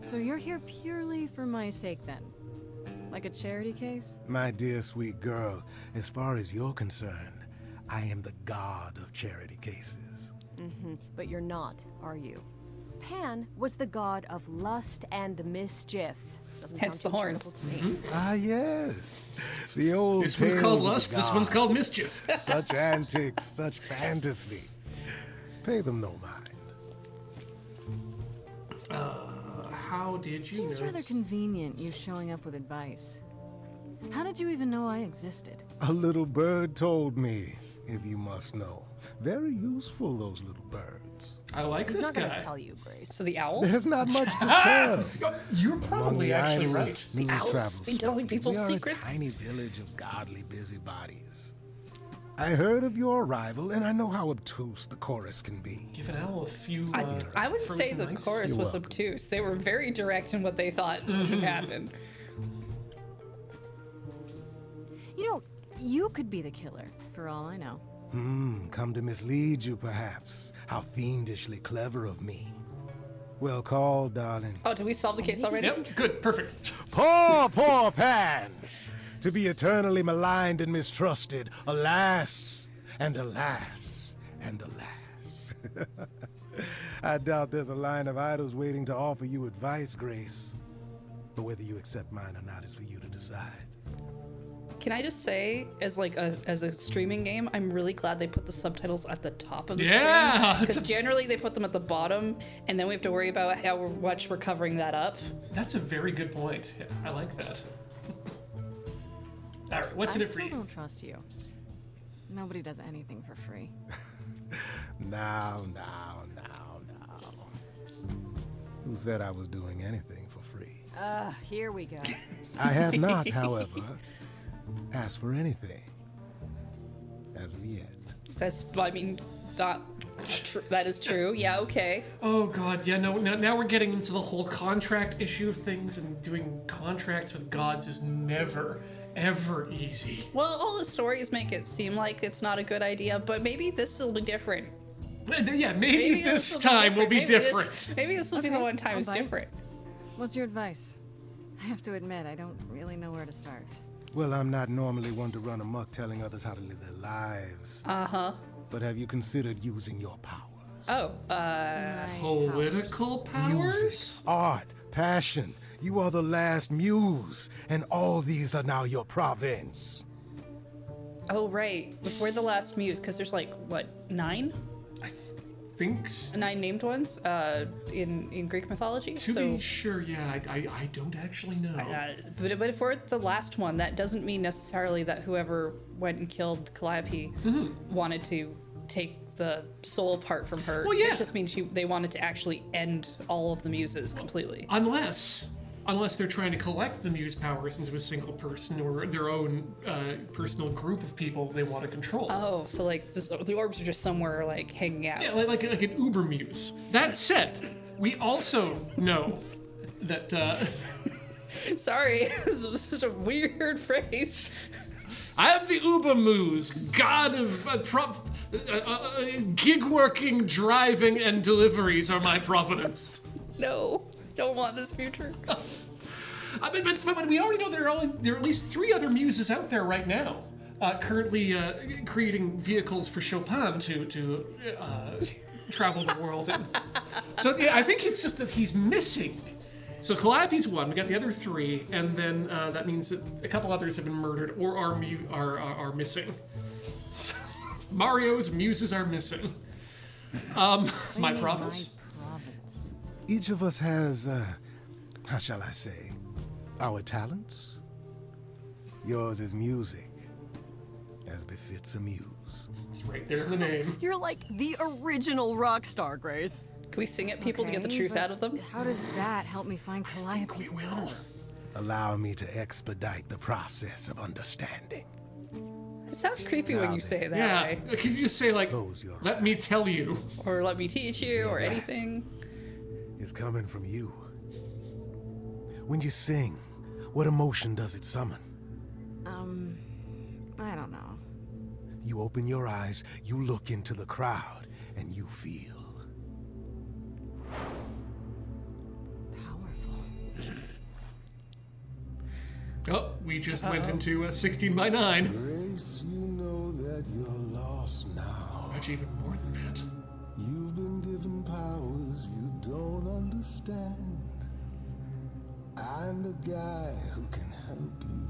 So you're here purely for my sake then? Like a charity case? My dear sweet girl, as far as you're concerned, I am the god of charity cases. But you're not, are you? Pan was the god of lust and mischief. Doesn't Hence sound the too horns. charitable to me. Ah, yes. The old This one's tales called of the lust, this one's gods. called mischief. Such antics, such fantasy. Pay them no mind. How did you Seems know? rather convenient you showing up with advice. How did you even know I existed? A little bird told me, if you must know. Very useful, those little birds. I like He's this not guy. gonna tell you, Grace. So the owl? There's not much to tell. You're Among probably the actually idols, right. news owls travels been telling slowly. people We are secrets? a tiny village of godly busybodies. I heard of your arrival, and I know how obtuse the chorus can be. Give an owl a few. I wouldn't say frozen the nights. chorus You're was welcome. obtuse. They were very direct in what they thought should happen. You know, you could be the killer, for all I know. Come to mislead you, perhaps. How fiendishly clever of me. Well called, darling. Oh, did we solve the case already? Yep, good, perfect. Poor Pan! To be eternally maligned and mistrusted. Alas, and alas, and alas. I doubt there's a line of idols waiting to offer you advice, Grace. But whether you accept mine or not is for you to decide. Can I just say, as a streaming game, I'm really glad they put the subtitles at the top of the Yeah, screen. Because generally they put them at the bottom, and then we have to worry about how much we're covering that up. That's a very good point. Yeah, I like that. All right, what's in I it for still you? don't trust you. Nobody does anything for free. Now. Who said I was doing anything for free? Here we go. I have not, however, asked for anything. As of yet. That's, I mean, not that is true. Yeah, okay. Oh god, yeah, no, now we're getting into the whole contract issue of things, and doing contracts with gods is never, ever easy. Well, all the stories make it seem like it's not a good idea, but maybe this will be different. Yeah, maybe this will time will be Maybe this- different. Maybe this will be the one time I'll it's bite. different. What's your advice? I have to admit, I don't really know where to start. Well, I'm not normally one to run amok telling others how to live their lives. Uh-huh. But have you considered using your powers? Oh, Political powers? Music, art, passion. You are the last muse, and all these are now your province. Oh, right. We're the last muse, because there's like, what, 9? Thinks 9 named ones in Greek mythology. to so, be sure, yeah, I don't actually know. but if we're the last one, that doesn't mean necessarily that whoever went and killed Calliope wanted to take the soul part from her. Well, yeah. It just means they wanted to actually end all of the muses completely. Unless they're trying to collect the muse powers into a single person or their own personal group of people they want to control. Oh, so like the orbs are just somewhere like hanging out. Yeah, like an uber muse. That said, we also know that. Sorry, this is such a weird phrase. I am the uber muse, god of gig working, driving, and deliveries are my providence. No, don't want this future. But we already know there are at least 3 other muses out there right now, currently creating vehicles for Chopin to travel the world in. So yeah, I think it's just that he's missing. So Calliope's one. We got the other 3, and then that means that a couple others have been murdered or are missing. So, Mario's muses are missing. My province. Each of us has, how shall I say, our talents. Yours is music, as befits a muse. It's right there in the name. You're like the original rock star, Grace. Can we sing at people to get the truth out of them? How does that help me find Calliope's murderer? Allow me to expedite the process of understanding. It sounds creepy when you say it that Yeah, way. can you just say like, let me tell you. Or let me teach you, or anything. It's coming from you. When you sing, what emotion does it summon? I don't know. You open your eyes, you look into the crowd, and you feel. Oh, we just went into 16 by 9. Grace, you know that you're lost even more than that. You've been given powers you don't understand. I'm the guy who can help you.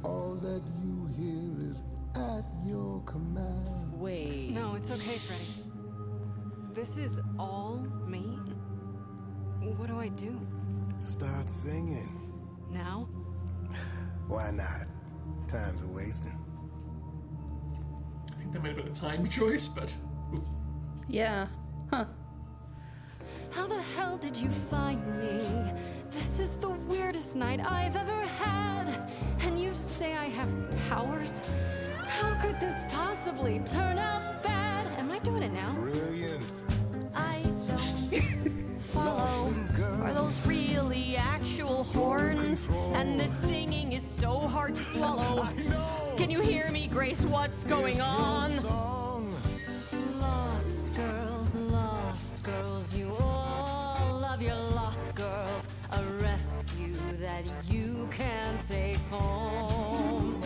All that you hear is at your command. Wait. No, it's okay, Freddy. This is all me? What do I do? Start singing. Now? Why not? Time's a wasting. I think that might have been a time choice, but... Yeah. Huh. How the hell did you find me? This is the weirdest night I've ever had. And you say I have powers? How could this possibly turn out bad? Am I doing it now? Brilliant. I don't follow. Are those really actual horns? And this singing is so hard to swallow. Can you hear me, Grace? What's going on? Lost girls, you all love your lost girls. A rescue that you can take home.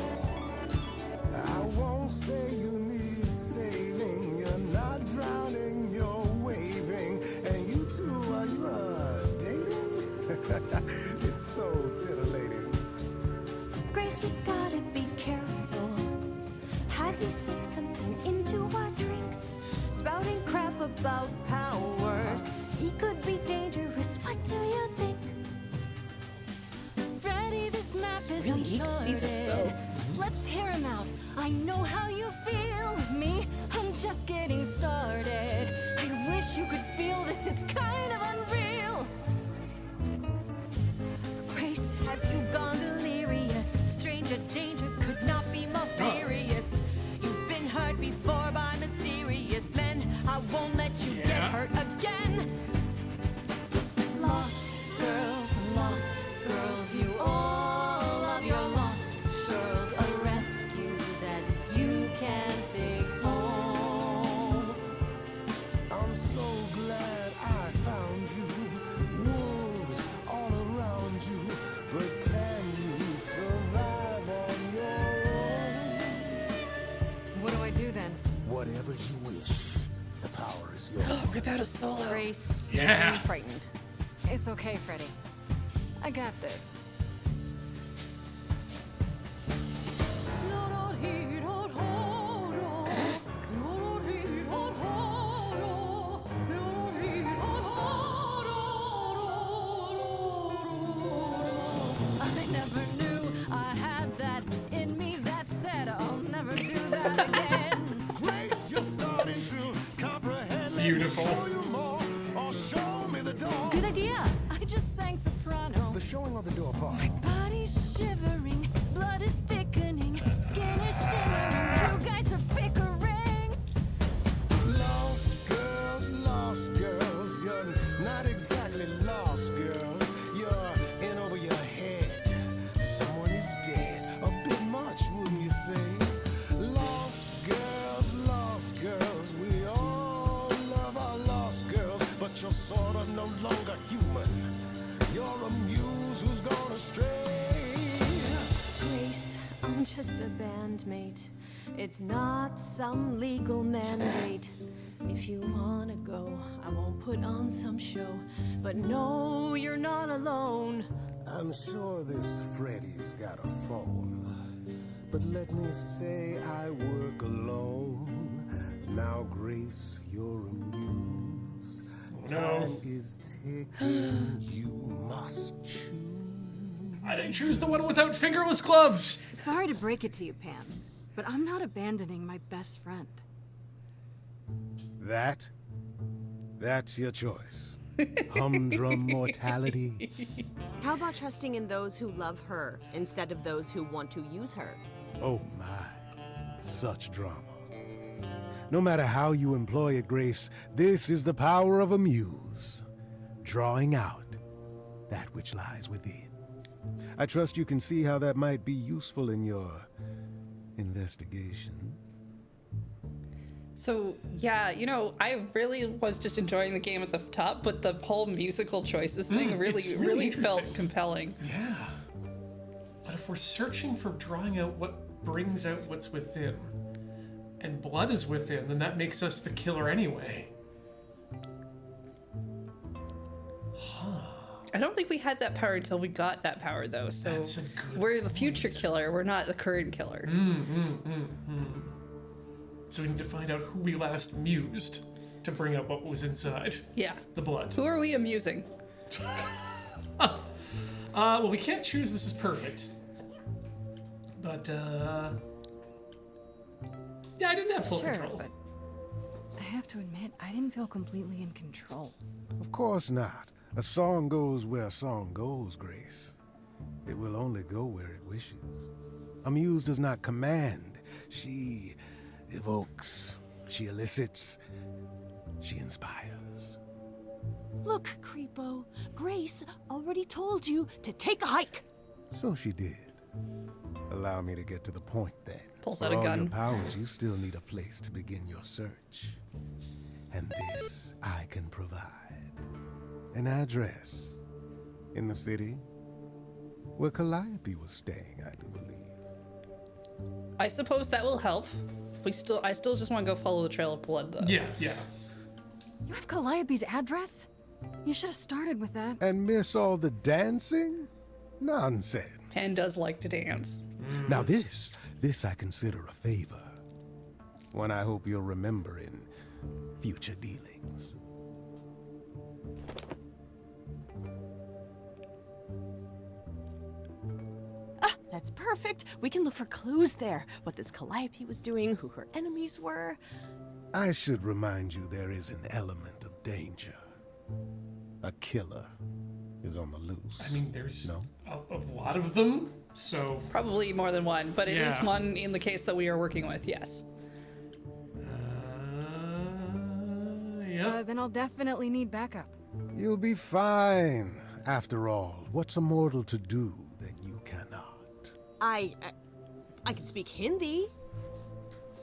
I won't say you need saving. You're not drowning, you're waving. And you two, are you dating? It's so titillating. Grace, we gotta be careful. Has he slipped something into our drinks? Spouting crap about powers. He could be dangerous. What do you think? Freddy, this map is really neat to see this, though. uncharted. Let's hear him out. I know how you feel. Me, I'm just getting started. I wish you could feel this. It's kind of unreal. Grace, have you gone delirious? Stranger danger could not be more serious. You've been hurt before by mysterious men. I won't let you get hurt again. Lost girls, you all love your lost girls. A rescue that you can take home. I'm so glad I found you. Wolves all around you. But can you survive on your own? What do I do then? Whatever you wish. The power is yours. Rip out a solo. Grace, Yeah. I'm frightened. It's okay, Freddy. I got this. I never knew I had that in me. That said, I'll never do that again. Grace, you're starting to comprehend. Let me Beautiful. show you more, or show me the door. Good idea. I just sang soprano. The showing of the door part. My body's shivering, blood is thickening, skin is shimmering, you guys are bickering. Lost girls, you're not exactly lost girls. You're in over your head. Someone is dead. A bit much, wouldn't you say? Lost girls, we all love our lost girls, but you're sort of no longer human. You're a muse who's gone astray. Grace, I'm just a bandmate. It's not some legal mandate. If you wanna go, I won't put on some show. But no, you're not alone. I'm sure this Freddy's got a phone, but let me say I work alone. Now, Grace, you're a muse. Time is ticking. You must choose. I didn't choose the one without fingerless gloves. Sorry to break it to you, Pam, but I'm not abandoning my best friend. That's your choice. Humdrum mortality. How about trusting in those who love her instead of those who want to use her? Oh my, such drama. No matter how you employ it, Grace, this is the power of a muse, drawing out that which lies within. I trust you can see how that might be useful in your investigation. So, yeah, you know, I really was just enjoying the game at the top, but the whole musical choices thing it's really really felt interesting. compelling. Yeah. But if we're searching for drawing out what brings out what's within, and blood is within, then that makes us the killer anyway. I don't think we had that power until we got that power, though. So That's a good we're the future killer. We're not the current killer. So we need to find out who we last mused to bring up what was inside. Yeah. The blood. Who are we amusing? Well, we can't choose this is perfect. But, yeah, I didn't have full control. But I have to admit, I didn't feel completely in control. Of course not. A song goes where a song goes, Grace. It will only go where it wishes. A muse does not command. She evokes. She elicits. She inspires. Look, Creepo, Grace already told you to take a hike. So she did. Allow me to get to the point then. Pulls For out a all gun. your powers, you still need a place to begin your search. And this I can provide. An address in the city where Calliope was staying, I do believe. I suppose that will help. I still just want to go follow the trail of blood, though. Yeah. You have Calliope's address? You should have started with that. And miss all the dancing? Nonsense. Pan does like to dance. Now this I consider a favor. One I hope you'll remember in future dealings. That's perfect. We can look for clues there. What this Calliope was doing, who her enemies were. I should remind you there is an element of danger. A killer is on the loose. I mean, there's No? a lot of them, so... Probably more than one, but at Yeah. least one in the case that we are working with, yes. Yeah. Then I'll definitely need backup. You'll be fine. After all, what's a mortal to do that you cannot? I can speak Hindi.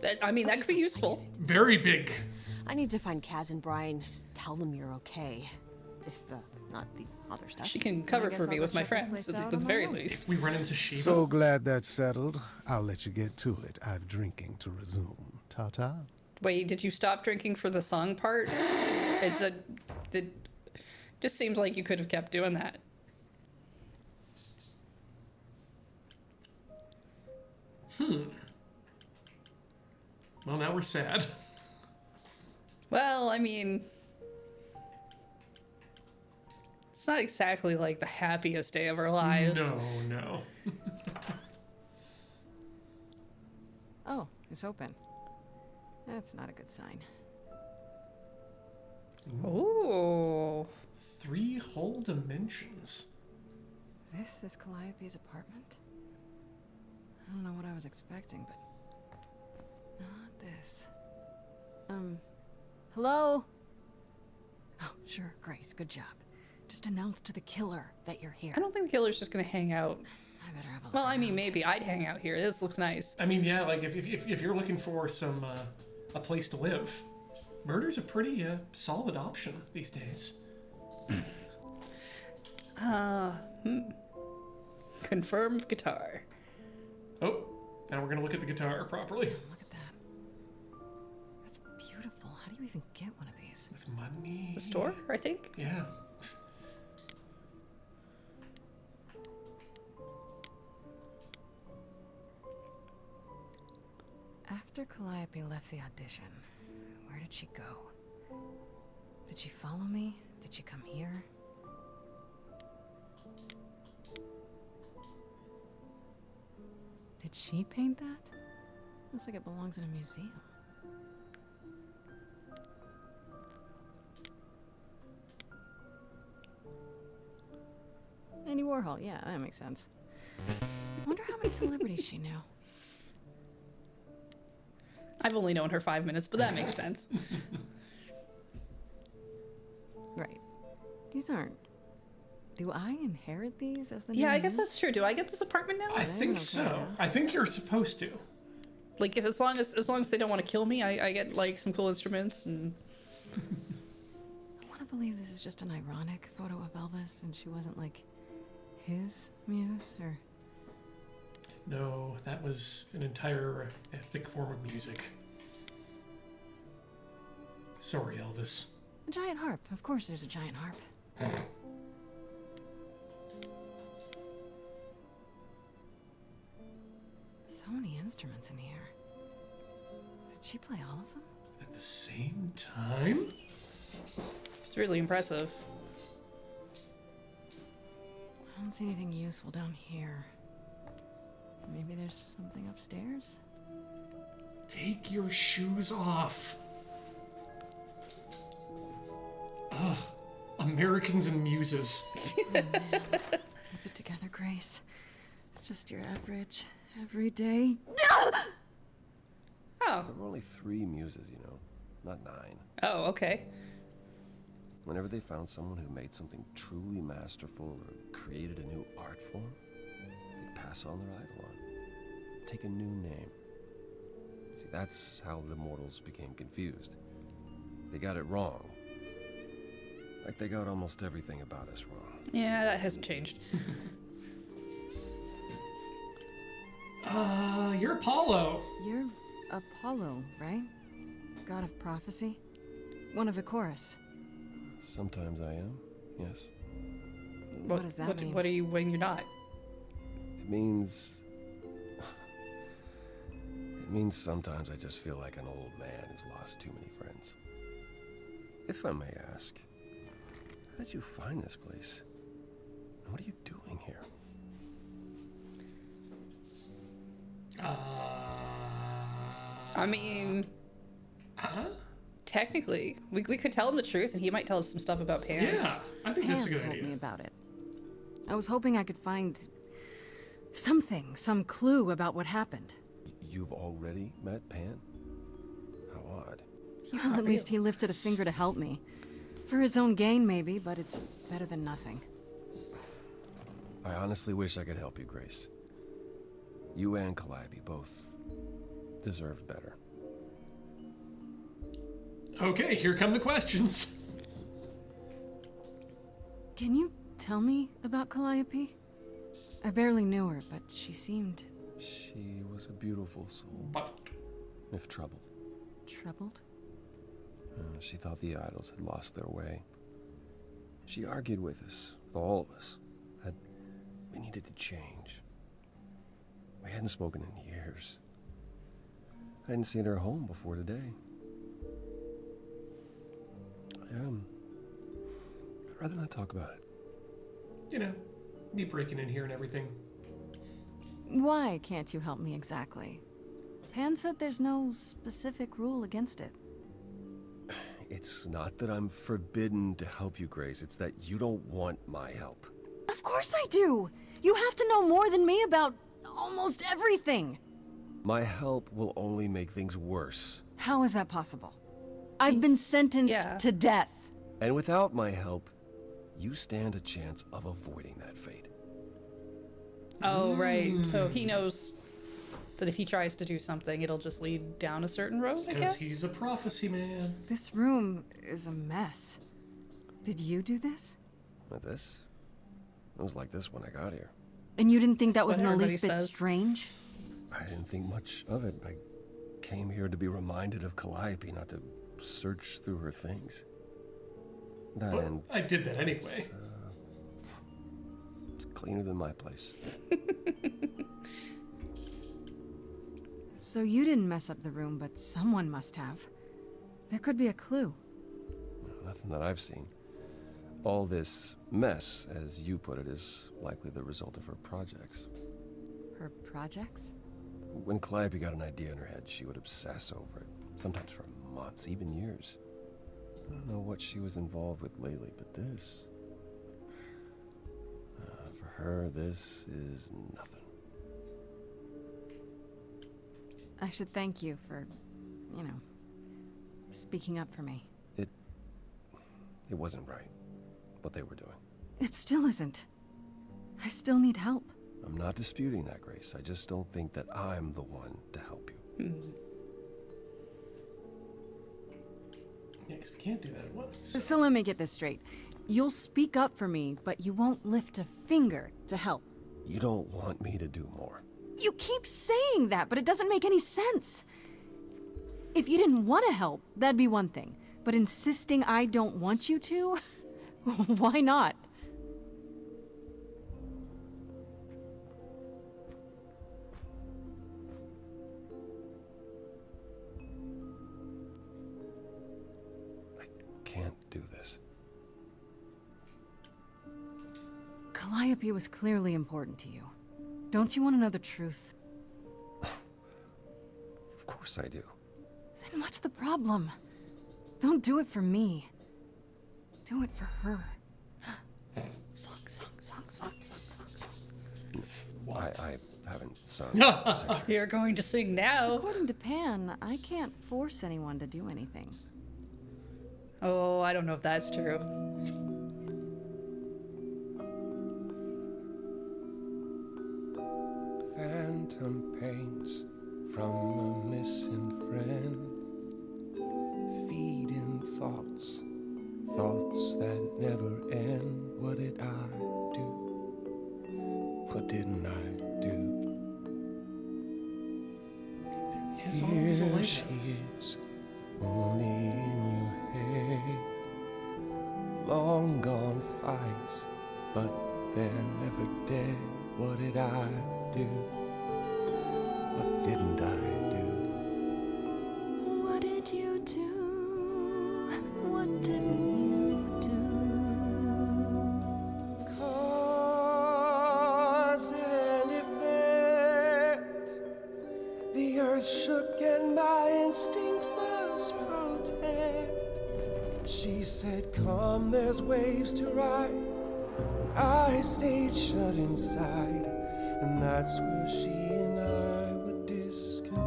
That could be useful. Very big. I need to find Kaz and Brian. Just tell them you're okay. If not the other stuff. She can cover for me with my friends, at the very least. If we run into Shiva... So glad that's settled. I'll let you get to it. I've drinking to resume. Ta-ta. Wait, did you stop drinking for the song part? Just seems like you could have kept doing that. Well, now we're sad. Well, I mean, it's not exactly like the happiest day of our lives. No. Oh, it's open. That's not a good sign. Ooh. 3 whole dimensions. This is Calliope's apartment? I don't know what I was expecting, but not this. Hello? Oh, sure, Grace, good job. Just announce to the killer that you're here. I don't think the killer's just gonna hang out. I better have a look. Well, I mean, maybe I'd hang out here. This looks nice. I mean, yeah, like if you're looking for some a place to live, murder's a pretty solid option these days. Confirmed guitar. Oh, now we're gonna look at the guitar properly. Look at that. That's beautiful. How do you even get one of these? With money. The store, I think? Yeah. After Calliope left the audition, where did she go? Did she follow me? Did she come here? Did she paint that? Looks like it belongs in a museum. Andy Warhol, yeah, that makes sense. I wonder how many celebrities she knew. I've only known her 5 minutes, but that makes sense. Right. These aren't... Do I inherit these as the Yeah, new I guess muse? that's true. Do I get this apartment now? I think so. I think you're supposed to. Like, as long as they don't want to kill me, I get like some cool instruments and. I want to believe this is just an ironic photo of Elvis and she wasn't like his muse, or... No, that was an entire ethnic form of music. Sorry, Elvis. A giant harp. Of course there's a giant harp. So many instruments in here. Did she play all of them? At the same time? It's really impressive. I don't see anything useful down here. Maybe there's something upstairs? Take your shoes off. Ugh. Americans and muses. Keep it together, Grace. It's just your average, everyday. Oh. There were only 3 muses, you know, not 9. Oh, okay. Whenever they found someone who made something truly masterful or created a new art form, they'd pass on their idol on. Take a new name. See, that's how the mortals became confused. They got it wrong. Like they got almost everything about us wrong. Yeah, that hasn't changed. You're Apollo. You're Apollo, right? God of prophecy? One of the chorus. Sometimes I am, yes. What does that mean? What are you when you're not? It means... It means sometimes I just feel like an old man who's lost too many friends. If I may ask, how did you find this place? And what are you doing here? I mean... Technically, we could tell him the truth and he might tell us some stuff about Pan. Yeah, I think that's a good Pan idea. told me about it. I was hoping I could find something, some clue about what happened. You've already met Pan? How odd. Well, at least he lifted a finger to help me. For his own gain, maybe, but it's better than nothing. I honestly wish I could help you, Grace. You and Calliope both deserved better. Okay, here come the questions. Can you tell me about Calliope? I barely knew her, but she seemed... She was a beautiful soul. If troubled. Troubled? She thought the idols had lost their way. She argued with us, with all of us, that we needed to change. We hadn't spoken in years. I hadn't seen her home before today. I'd rather not talk about it. You know, me breaking in here and everything. Why can't you help me exactly? Pan said there's no specific rule against it. It's not that I'm forbidden to help you, Grace. It's that you don't want my help. Of course I do! You have to know more than me about almost everything! My help will only make things worse. How is that possible? I've been sentenced to death. And without my help, you stand a chance of avoiding that fate. Oh, right. So he knows that if he tries to do something, it'll just lead down a certain road, I Because guess? he's a prophecy man. This room is a mess. Did you do this? With this? It was like this when I got here. And you didn't think that was what in the everybody least bit says. strange? I didn't think much of it. I came here to be reminded of Calliope, not to search through her things. That But and I did that anyway. It's cleaner than my place. So you didn't mess up the room, but someone must have. There could be a clue. Nothing that I've seen. All this mess, as you put it, is likely the result of her projects. Her projects? When Calliope got an idea in her head, she would obsess over it, sometimes for months, even years. I don't know what she was involved with lately, but this... for her, this is nothing. I should thank you for, you know, speaking up for me. It wasn't right, what they were doing. It still isn't. I still need help. I'm not disputing that, Grace. I just don't think that I'm the one to help you. Yeah, because we can't do that at once. So let me get this straight. You'll speak up for me, but you won't lift a finger to help. You don't want me to do more. You keep saying that, but it doesn't make any sense. If you didn't want to help, that'd be one thing. But insisting I don't want you to? Why not? Can't do this. Calliope was clearly important to you. Don't you want to know the truth? Of course I do. Then what's the problem? Don't do it for me. Do it for her. Song. I haven't sung. You're going to sing now. According to Pan, I can't force anyone to do anything. Oh, I don't know if that's true. Phantom pains from a missing friend, feeding thoughts that never end. What did I do? What didn't I do? Here she is, only in your head. Long gone fights, but they're never dead. What did I do? What didn't I do? What did you do? What didn't you do? Cause and effect. The earth shook and my instinct was protect. She said, come, there's waves to ride. And I stayed shut inside. And that's where she and I would disconnect.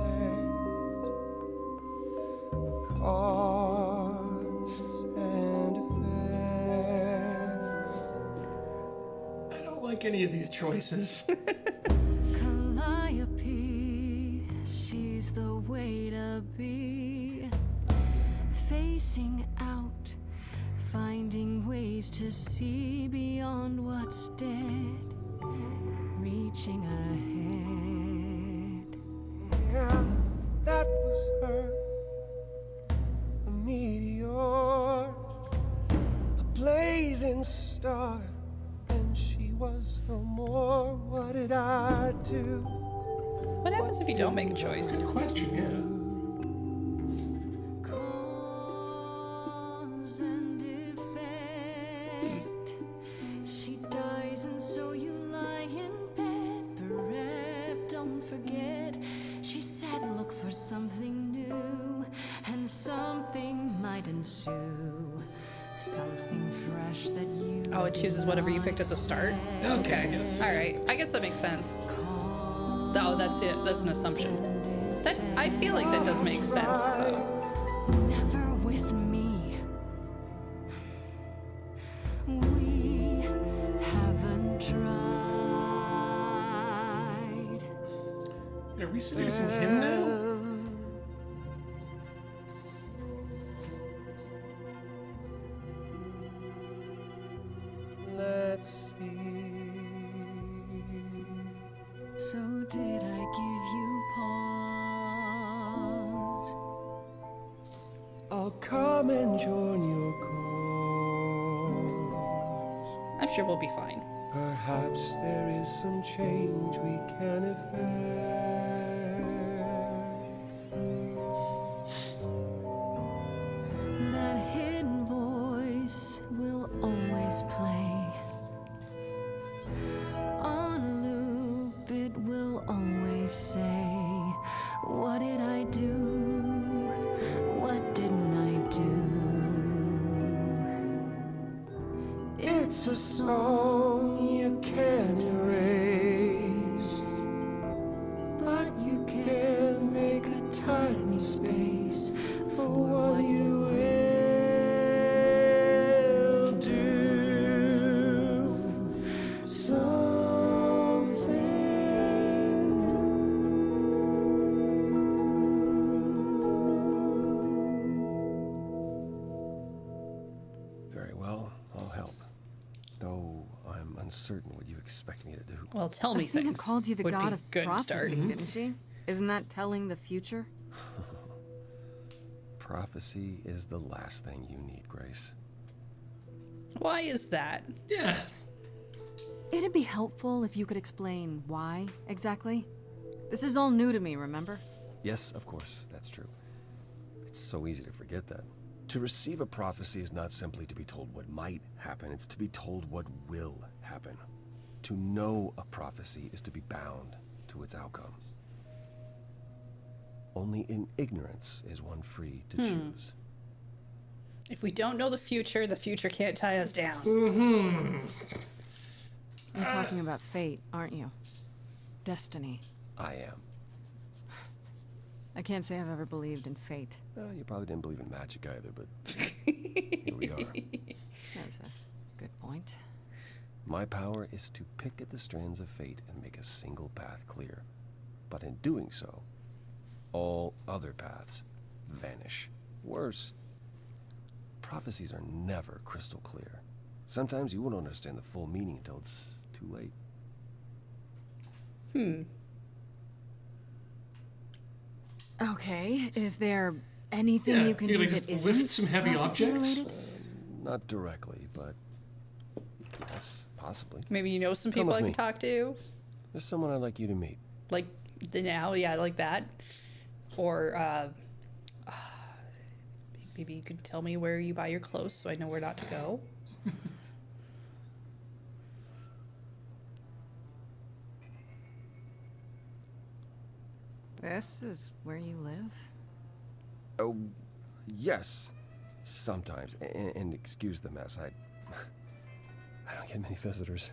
Cause and effect. I don't like any of these choices. Calliope, she's the way to be. Facing out, finding ways to see beyond what's dead. Reaching ahead. Yeah, that was her. A meteor, a blazing star. And she was no more. What did I do? What happens if you don't make a choice? Good question, yeah. Cause and effect. She dies and so you lie in bed, bereft. Don't forget, she said look for something new, and something might ensue. Something fresh that you. Oh, it chooses whatever you picked at the start? Okay. Yes. All right. I guess that makes sense. Oh, that's it. That's an assumption. That I feel like that does make sense, though. Never with me. We haven't tried. Are we seducing him now? Let's see. So did I give you pause? I'll come and join your cause. I'm sure we'll be fine. Perhaps there is some change we can effect. That hidden voice will always play. On a loop, it will always say, what did I do? What didn't I do? It's a song you can't erase, but you can make a tiny space for what you will do. Something new. Very well, I'll help. Though I'm uncertain what you expect me to do. Well, tell me Athena things. called you the would be god of good prophecy, start. didn't she? Isn't that telling the future? Prophecy is the last thing you need, Grace. Why is that? Yeah. It'd be helpful if you could explain why, exactly. This is all new to me, remember? Yes, of course, that's true. It's so easy to forget that. To receive a prophecy is not simply to be told what might happen, it's to be told what will happen. To know a prophecy is to be bound to its outcome. Only in ignorance is one free to choose. If we don't know the future can't tie us down. You're talking about fate, aren't you? Destiny. I am. I can't say I've ever believed in fate. You probably didn't believe in magic either, but here we are. That's a good point. My power is to pick at the strands of fate and make a single path clear. But in doing so, all other paths vanish. Worse, prophecies are never crystal clear. Sometimes you won't understand the full meaning until it's too late. Okay, is there anything you can do like that just isn't lift some heavy prophecy objects? related? Not directly, but yes, possibly. Maybe you know some Come people with I can me. talk to? There's someone I'd like you to meet. Like the now, yeah, like that. Or maybe you could tell me where you buy your clothes so I know where not to go. This is where you live? Oh, yes, sometimes. And excuse the mess. I don't get many visitors.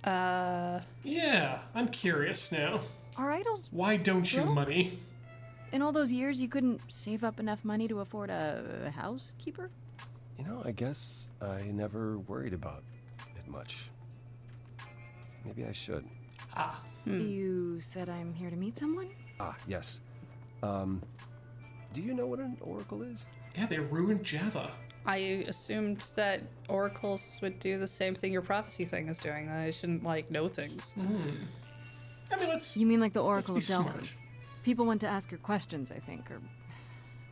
Yeah, I'm curious now. Are idols Why don't you broke? money? In all those years, you couldn't save up enough money to afford a housekeeper? You know, I guess I never worried about it much. Maybe I should. You said I'm here to meet someone? Yes. Do you know what an oracle is? Yeah, they ruined Java. I assumed that oracles would do the same thing your prophecy thing is doing. That I shouldn't, like, know things. I mean, let's... You mean like the let's Oracle be of Delphi? smart. People went to ask her questions, I think, or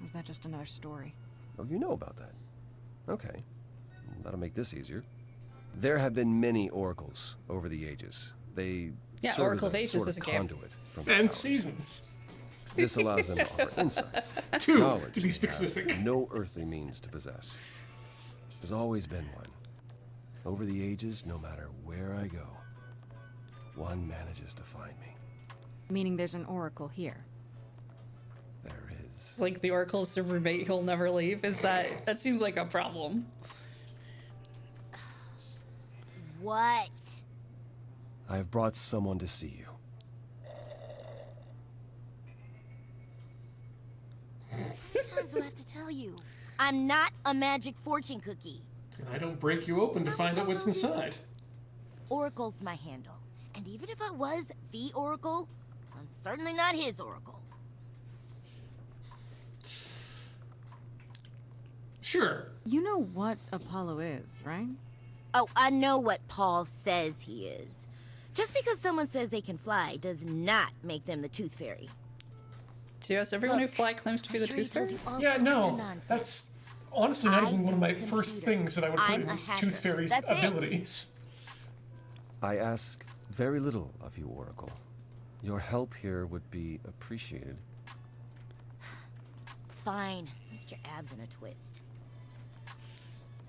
was that just another story? Oh, you know about that. Okay. That'll make this easier. There have been many oracles over the ages. They Yeah, serve Oracle as of a Ages sort is of a game. conduit from And powers. seasons. This allows them to offer insight, Two, knowledge to be they specific. have no earthly means to possess. There's always been one. Over the ages, no matter where I go, one manages to find me. Meaning there's an oracle here. There is. Like the oracle's the roommate who'll never leave. That seems like a problem. What? I've brought someone to see you. How many times do I have to tell you? I'm not a magic fortune cookie. And I don't break you open to find out what's inside. Oracle's my handle. And even if I was the oracle, I'm certainly not his oracle. Sure. You know what Apollo is, right? Oh, I know what Paul says he is. Just because someone says they can fly does not make them the Tooth Fairy. So yes, everyone who fly claims to be the Tooth Fairy? Yeah, no. That's honestly not even one of my first things that I would put I'm in a hacker. Tooth Fairy's That's it. abilities. I ask very little of you, Oracle. Your help here would be appreciated. Fine. Get your abs in a twist.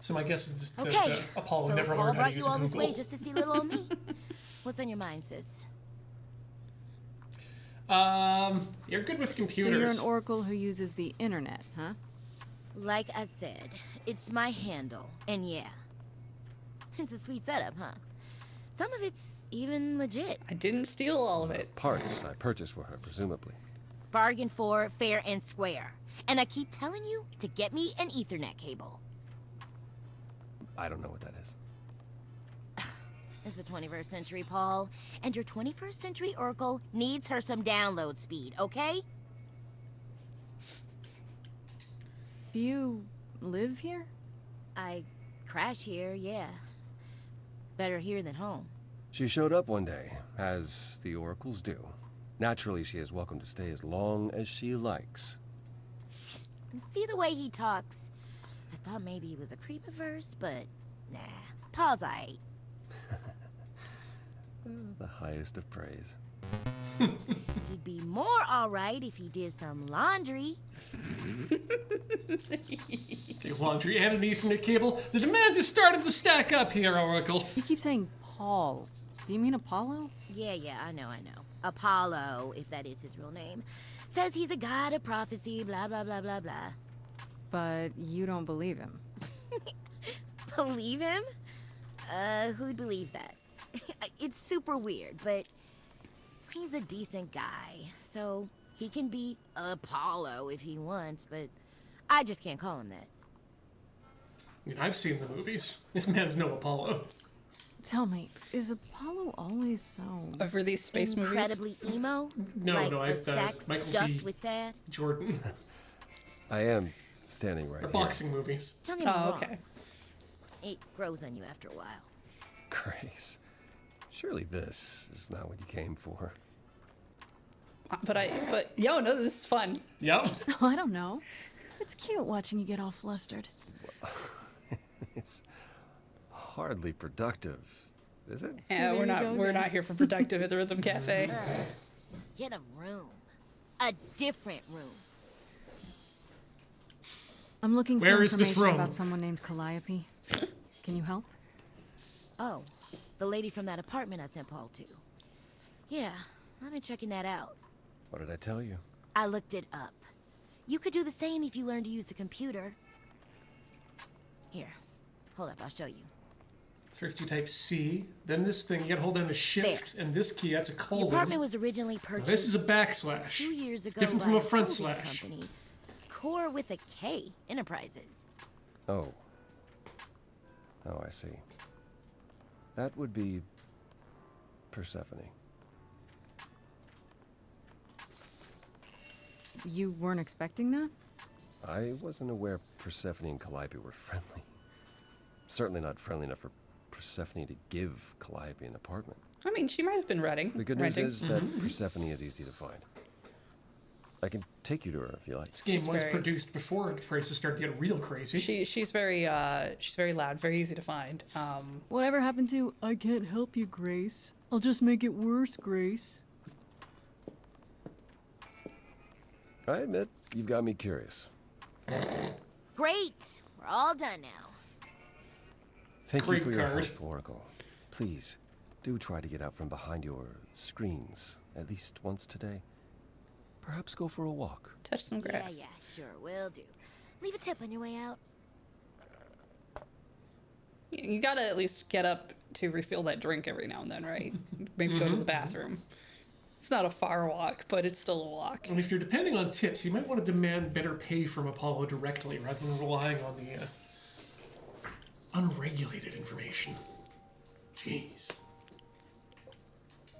So my guess is that Okay. Apollo so never Paul learned how to brought use you all this Google. way just to see little old me? What's on your mind, sis? You're good with So computers. you're an oracle who uses the internet, huh? Like I said, it's my handle. And yeah, it's a sweet setup, huh? Some of it's even legit. I didn't steal all of it. Parts I purchased for her, presumably. Bargain for, fair and square. And I keep telling you to get me an Ethernet cable. I don't know what that is. It's the 21st century, Paul. And your 21st century Oracle needs her some download speed, okay? Do you live here? I crash here, yeah. Better here than home. She showed up one day, as the oracles do. Naturally, she is welcome to stay as long as she likes. See the way he talks? I thought maybe he was a creep at first, but nah. Paul's aight. The highest of praise. He'd be more alright if he did some laundry. Laundry and an Ethernet cable. The demands are starting to stack up here, Oracle. You keep saying Paul. Do you mean Apollo? Yeah, I know. Apollo, if that is his real name, says he's a god of prophecy, blah, blah, blah, blah, blah. But you don't believe him. Believe him? Who'd believe that? It's super weird, but he's a decent guy, so he can be Apollo if he wants, but I just can't call him that. I mean, I've seen the movies. This man's no Apollo. Tell me, is Apollo always so... Over these space incredibly movies? emo? No, like no, a sack Michael stuffed B. with sad? Jordan. I am standing right Or here. boxing movies. Don't get me wrong. Okay. It grows on you after a while. Grace, surely this is not what you came for. But yo, no, this is fun. Yep. Oh, I don't know. It's cute watching you get all flustered. It's hardly productive, is it? Yeah, we're not here for productive at the Rhythm Cafe. Get a room. A different room. I'm looking for Where is this information room? about someone named Calliope. Can you help? Oh, the lady from that apartment I sent Paul to. Yeah, I've been checking that out. What did I tell you? I looked it up. You could do the same if you learned to use a computer. Here, hold up, I'll show you. First you type C, then this thing, you gotta hold down the shift, and this key, that's a The colon. apartment was originally purchased Now this is a backslash. 2 years It's ago different by from a front holding slash. company, Core with a K Enterprises. Oh. Oh, I see. That would be Persephone. You weren't expecting that? I wasn't aware Persephone and Calliope were friendly. Certainly not friendly enough for Persephone to give Calliope an apartment. I mean, she might have been renting. The good news is that Persephone is easy to find. I can take you to her if you like. This game was produced before the prices started to get real crazy. She's very loud, very easy to find. Whatever happened to, I can't help you, Grace. I'll just make it worse, Grace. I admit, you've got me curious. Great! We're all done now. Thank you Great for your card. help, Oracle. Please, do try to get out from behind your screens at least once today. Perhaps go for a walk. Touch some grass. Yeah, sure, will do. Leave a tip on your way out. You gotta at least get up to refill that drink every now and then, right? Maybe go to the bathroom. It's not a far walk, but it's still a walk. And if you're depending on tips, you might want to demand better pay from Apollo directly rather than relying on the unregulated information. Jeez.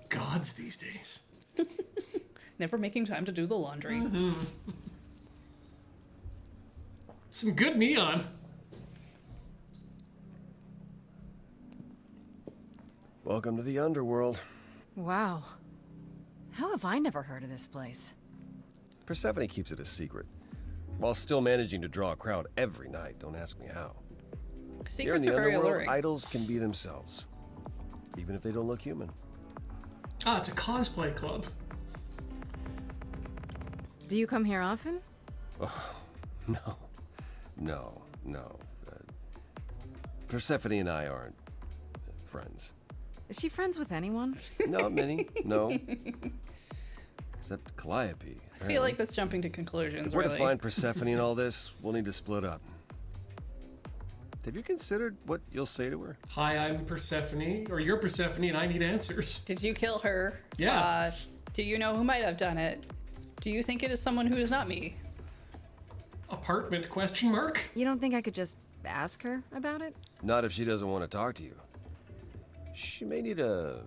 Gods these days. Never making time to do the laundry. Some good neon. Welcome to the underworld. Wow. How have I never heard of this place? Persephone keeps it a secret, while still managing to draw a crowd every night. Don't ask me how. Here in Secrets the are very underworld, alluring. idols can be themselves, even if they don't look human. Ah, it's a cosplay club. Do you come here often? Oh, no. Persephone and I aren't friends. Is she friends with anyone? Not many, no. Except Calliope. I feel like that's jumping to conclusions, If we're really. to find Persephone in all this, we'll need to split up. Have you considered what you'll say to her? Hi, I'm Persephone, or you're Persephone, and I need answers. Did you kill her? Yeah. Do you know who might have done it? Do you think it is someone who is not me? Apartment question mark? You don't think I could just ask her about it? Not if she doesn't want to talk to you. She may need a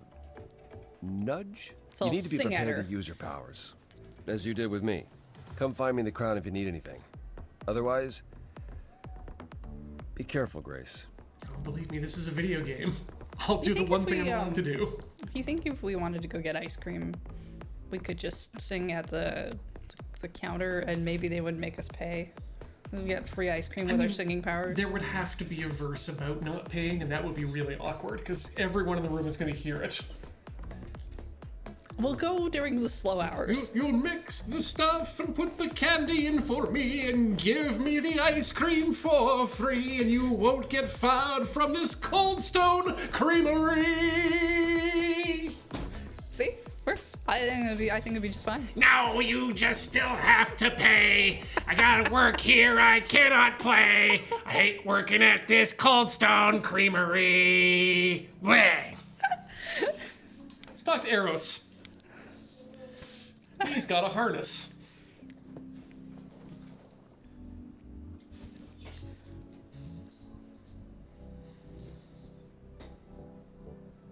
nudge. So you need to be sing at prepared her. to use your powers, as you did with me. Come find me in the crown if you need anything. Otherwise, be careful, Grace. Oh, believe me, this is a video game. I'll do the think one if thing we, I'm willing to do. You think if we wanted to go get ice cream, we could just sing at the counter and maybe they would make us pay. We get free ice cream with our singing powers. There would have to be a verse about not paying, and that would be really awkward because everyone in the room is going to hear it. We'll go during the slow hours. You'll mix the stuff and put the candy in for me and give me the ice cream for free, and you won't get fired from this Cold Stone Creamery. See? Works. I think it'd be just fine. No, you just still have to pay. I gotta work here. I cannot play. I hate working at this Cold Stone Creamery. Bleh. Let's talk to Eros. He's got a harness.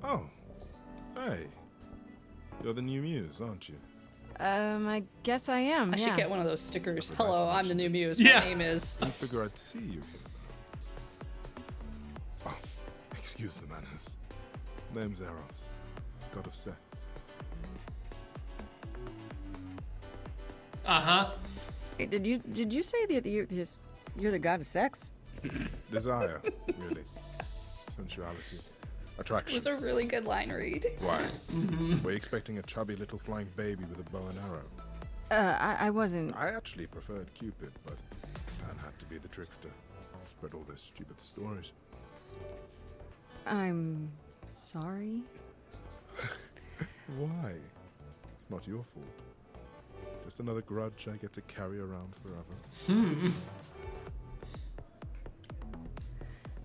Oh, hey. You're the new muse, aren't you? I guess I am. I should get one of those stickers. Hello, I'm the new muse. Yeah. My name is. I figure I'd see you here. Oh, excuse the manners. Name's Eros, god of sex. Uh-huh. Did you say that you're the god of sex? Desire, really. Sensuality. Attraction. It was a really good line read. Why? Were you expecting a chubby little flying baby with a bow and arrow? I wasn't. I actually preferred Cupid, but Pan had to be the trickster. Spread all those stupid stories. I'm sorry. Why? It's not your fault. Just another grudge I get to carry around forever.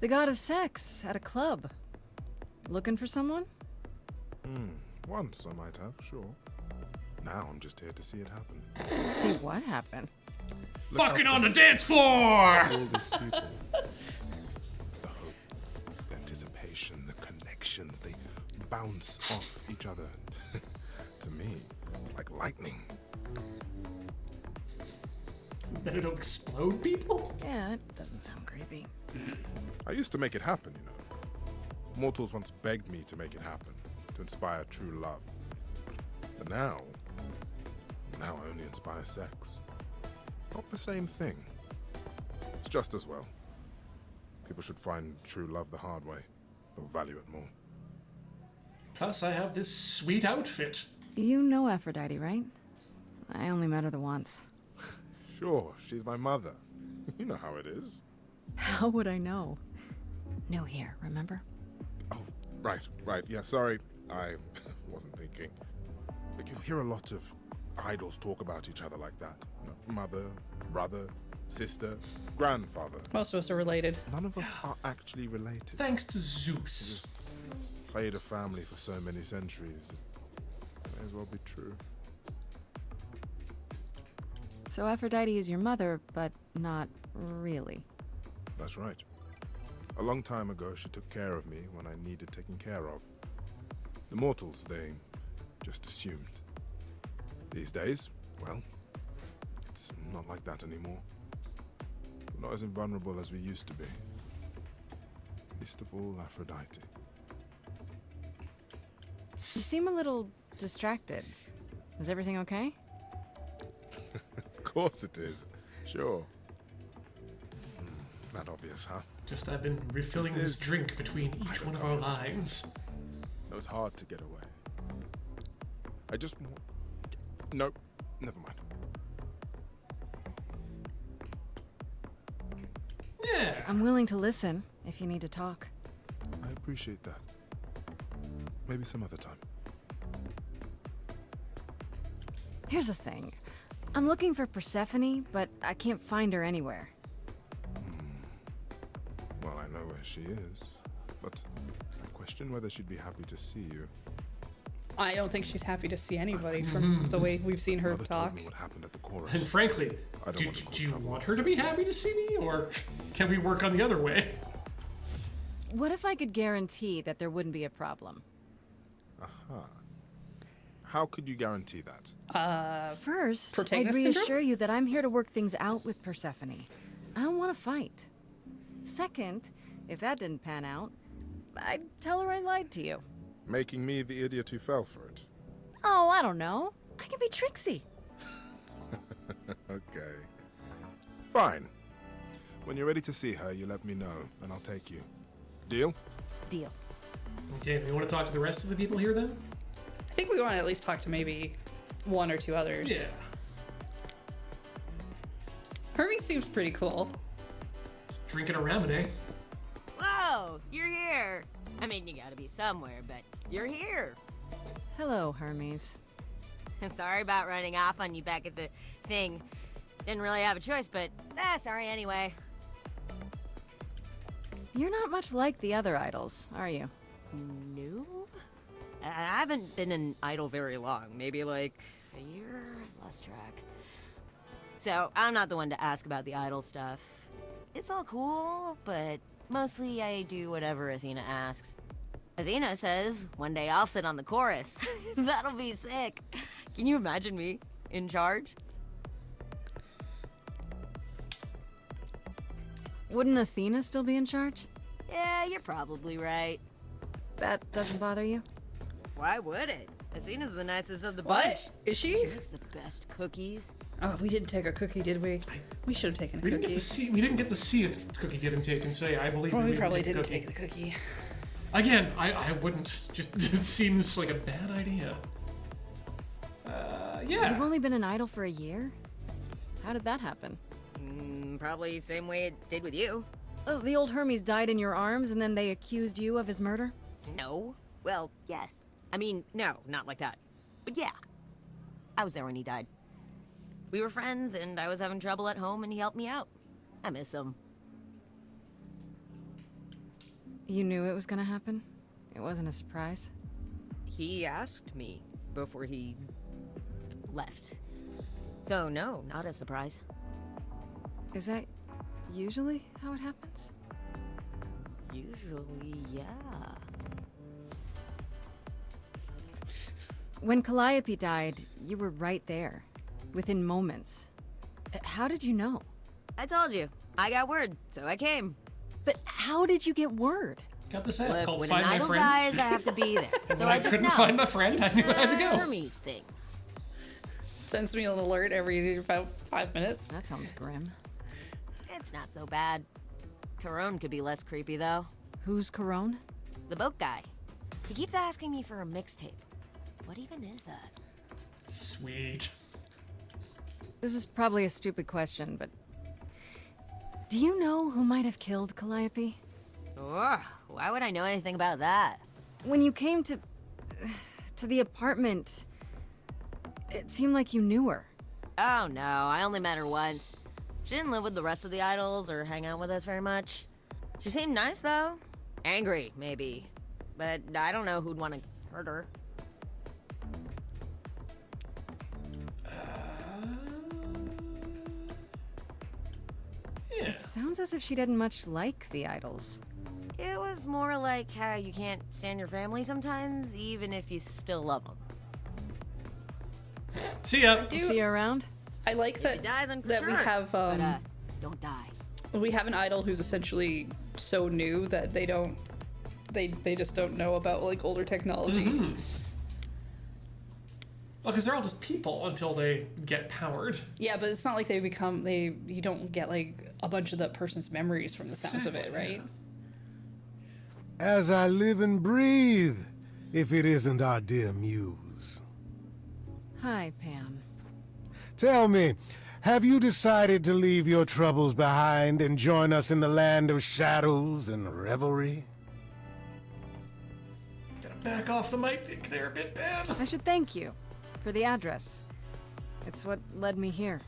The god of sex at a club. Looking for someone? Once I might have, sure. Now I'm just here to see it happen. See what happened? Fucking on the dance floor! All these people. The hope, the anticipation, the connections, they bounce off each other. To me, it's like lightning. That it'll explode people? Yeah, that doesn't sound creepy. I used to make it happen, you know. Mortals once begged me to make it happen, to inspire true love. But now I only inspire sex. Not the same thing. It's just as well. People should find true love the hard way. They'll value it more. Plus, I have this sweet outfit. You know Aphrodite, right? I only met her the once. Sure, she's my mother. You know how it is. How would I know? New here, remember? Right. Yeah, sorry. I wasn't thinking. But you hear a lot of idols talk about each other like that. You know, mother, brother, sister, grandfather. Most of us are related. None of us are actually related. Thanks to We Zeus. just played a family for so many centuries. It may as well be true. So Aphrodite is your mother, but not really. That's right. A long time ago, she took care of me when I needed taking care of. The mortals, they just assumed. These days, well, it's not like that anymore. We're not as invulnerable as we used to be. Least of all, Aphrodite. You seem a little distracted. Is everything okay? Of course it is. Sure. Not obvious, huh? Just I've been refilling this drink between each one of our lines. It was hard to get away. I just want... Nope. Never mind. Yeah. I'm willing to listen if you need to talk. I appreciate that. Maybe some other time. Here's the thing. I'm looking for Persephone, but I can't find her anywhere. Well, I know where she is, but I question whether she'd be happy to see you. I don't think she's happy to see anybody from the way we've seen her Mother talk. told me what happened at the chorus. And frankly, I don't do want to cause you trouble want with her to be happy to see me, or can we work on the other way? What if I could guarantee that there wouldn't be a problem? Aha. How could you guarantee that? First, I'd Protagonist reassure syndrome? you that I'm here to work things out with Persephone. I don't want to fight. Second, if that didn't pan out, I'd tell her I lied to you. Making me the idiot who fell for it. Oh, I don't know. I can be tricksy. Okay. Fine. When you're ready to see her, you let me know, and I'll take you. Deal? Deal. Okay, do we want to talk to the rest of the people here then? I think we want to at least talk to maybe one or two others. Yeah. Hermes seems pretty cool. Just drinking a ramen, eh? Whoa, you're here. I mean, you gotta be somewhere, but you're here. Hello, Hermes. Sorry about running off on you back at the thing. Didn't really have a choice, but sorry anyway. You're not much like the other idols, are you? No? I haven't been an idol very long. Maybe like a year? I've lost track. So, I'm not the one to ask about the idol stuff. It's all cool, but mostly I do whatever Athena asks. Athena says one day I'll sit on the chorus. That'll be sick. Can you imagine me in charge? Wouldn't Athena still be in charge? Yeah, you're probably right. That doesn't bother you? Why would it? Athena's the nicest of the What? bunch. Is she? She makes the best cookies. Oh, we didn't take a cookie, did we? We should have taken a We cookie. we didn't get to see a cookie getting taken, so yeah, I believe Well, we didn't probably take didn't cookie. take the cookie. Again, I wouldn't. Just it seems like a bad idea. Yeah. You've only been an idol for a year? How did that happen? Probably same way it did with you. Oh, the old Hermes died in your arms and then they accused you of his murder? No. Well, yes. I mean, no, not like that. But yeah. I was there when he died. We were friends, and I was having trouble at home, and he helped me out. I miss him. You knew it was gonna happen? It wasn't a surprise? He asked me before he left. So, no, not a surprise. Is that usually how it happens? Usually, yeah. When Calliope died, you were right there, within moments. How did you know? I told you. I got word, so I came. But how did you get word? Got this app Look, called when Find an My idol Friends. dies, I have to be there. And So when I I just couldn't know. find my friend, I knew I had to go. Hermes thing. Sends me an alert every about 5 minutes. That sounds grim. It's not so bad. Corone could be less creepy, though. Who's Corone? The boat guy. He keeps asking me for a mixtape. What even is that? Sweet. This is probably a stupid question, but... do you know who might have killed Calliope? Ugh, why would I know anything about that? When you came to the apartment, it seemed like you knew her. Oh no, I only met her once. She didn't live with the rest of the idols or hang out with us very much. She seemed nice though. Angry, maybe. But I don't know who'd want to hurt her. Yeah. It sounds as if she didn't much like the idols. It was more like how you can't stand your family sometimes, even if you still love them. See ya. See you around? I like If that, you die, then for that sure. we have But, don't die. we have an idol who's essentially so new that they just don't know about like older technology. Mm-hmm. Well, because they're all just people until they get powered. Yeah, but it's not like you don't get like a bunch of that person's memories from the sounds of it, right? As I live and breathe, if it isn't our dear muse. Hi, Pam. Tell me, have you decided to leave your troubles behind and join us in the land of shadows and revelry? Gotta back off the mic there a bit, Pam. I should thank you for the address. It's what led me here.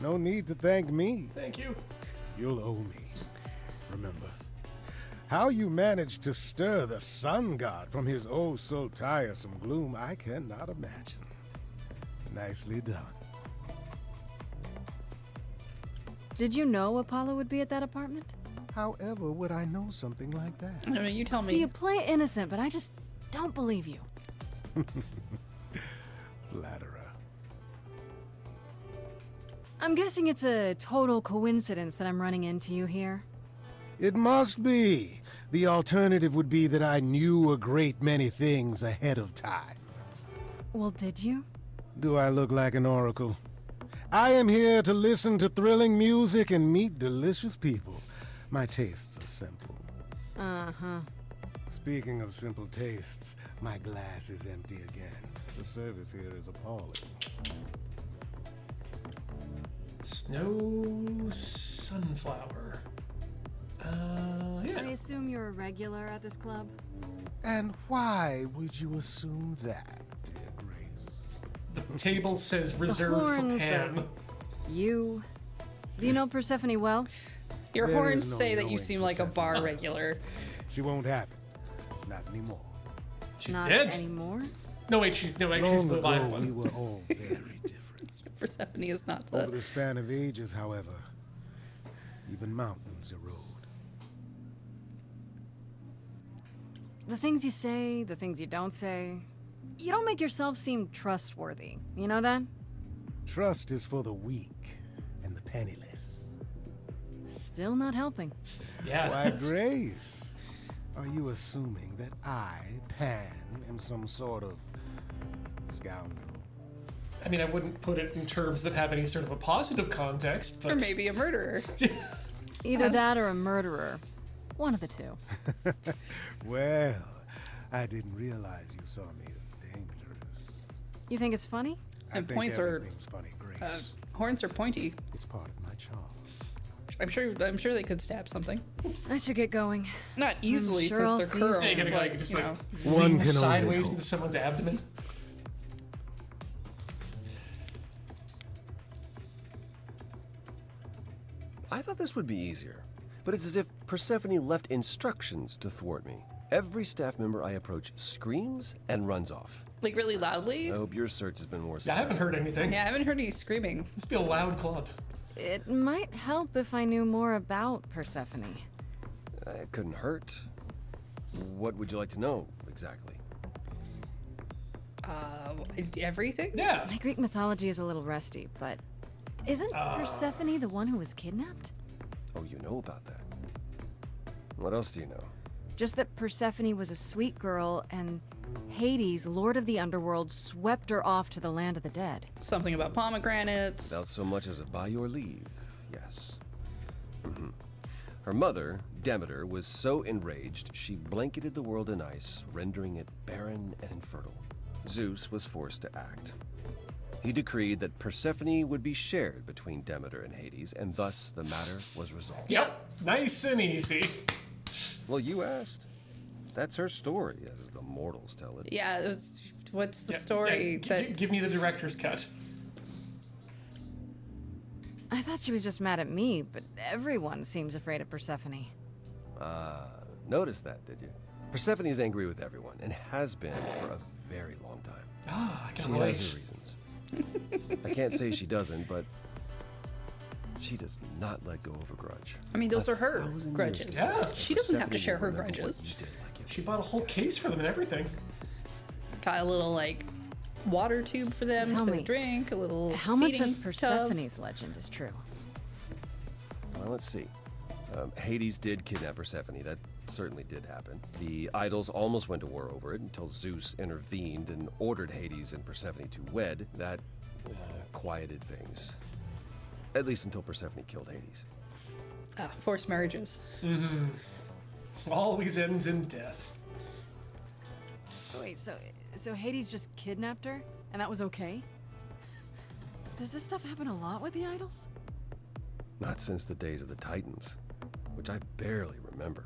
No need to thank me. Thank you. You'll owe me. Remember, how you managed to stir the sun god from his oh so tiresome gloom, I cannot imagine. Nicely done. Did you know Apollo would be at that apartment? However would I know something like that? I don't know, you tell me. See, you play innocent, but I just don't believe you. Flatterer. I'm guessing it's a total coincidence that I'm running into you here. It must be. The alternative would be that I knew a great many things ahead of time. Well, did you? Do I look like an oracle? I am here to listen to thrilling music and meet delicious people. My tastes are simple. Uh-huh. Speaking of simple tastes, my glass is empty again. The service here is appalling. Snow sunflower. Yeah. I assume you're a regular at this club? And why would you assume that, dear Grace? The table says reserved for horns Pam. that you... Do you know Persephone well? Your There horns is no say that you knowing seem like a Persephone. bar regular. She won't have it. Not anymore. She's Not dead. anymore? No, wait, she's the live Long ago, one. we were all very different. Persephone is not Over the... the span of ages, however, even mountains erode. The things you say, the things you don't say. You don't make yourself seem trustworthy. You know that? Trust is for the weak and the penniless. Still not helping. Yeah. Why, Grace? Are you assuming that I, Pan, am some sort of scoundrel? I mean, I wouldn't put it in terms that have any sort of a positive context, but... Or maybe a murderer. Either that or a murderer. One of the two. Well, I didn't realize you saw me as dangerous. You think it's funny? I And think points are... everything's funny, Grace. Horns are pointy. It's part of my charm. I'm sure they could stab something. I should get going. Not easily I'm sure I'll since see they're you curled. Yeah, you gotta go, but, like, just you like know. One lean can only sideways hope. into someone's abdomen. I thought this would be easier, but it's as if Persephone left instructions to thwart me. Every staff member I approach screams and runs off. Like really loudly? I hope your search has been more Yeah, I successful. haven't heard anything. Yeah, I haven't heard any screaming. Must be a loud club. It might help if I knew more about Persephone. It couldn't hurt. What would you like to know, exactly? Everything? Yeah. My Greek mythology is a little rusty, but isn't Persephone the one who was kidnapped? Oh, you know about that. What else do you know? Just that Persephone was a sweet girl and Hades, lord of the underworld, swept her off to the land of the dead. Something about pomegranates. Without so much as a by your leave, yes. Her mother, Demeter, was so enraged she blanketed the world in ice, rendering it barren and infertile. Zeus was forced to act. He decreed that Persephone would be shared between Demeter and Hades, and thus the matter was resolved. Yep. Nice and easy. Well, you asked. That's her story, as the mortals tell it. Yeah, what's the Yeah, story yeah, that... Give me the director's cut. I thought she was just mad at me, but everyone seems afraid of Persephone. Noticed that, did you? Persephone's angry with everyone, and has been for a very long time. I can She relate. has her reasons. I can't say she doesn't, but she does not let go of a grudge. I mean, those are her 1,000 years grudges. ago, Yeah. She doesn't have to Persephone share her will remember what grudges. you did like it. She bought a whole case for them and everything. Got a little, like, water tube for them So tell to me, drink, a little How much feeding of tub. Persephone's legend is true? Well, let's see. Hades did kidnap Persephone. That certainly did happen. The idols almost went to war over it until Zeus intervened and ordered Hades and Persephone to wed. That quieted things. At least until Persephone killed Hades. Forced marriages. Always ends in death. Wait, so Hades just kidnapped her, and that was okay? Does this stuff happen a lot with the idols? Not since the days of the Titans, which I barely remember.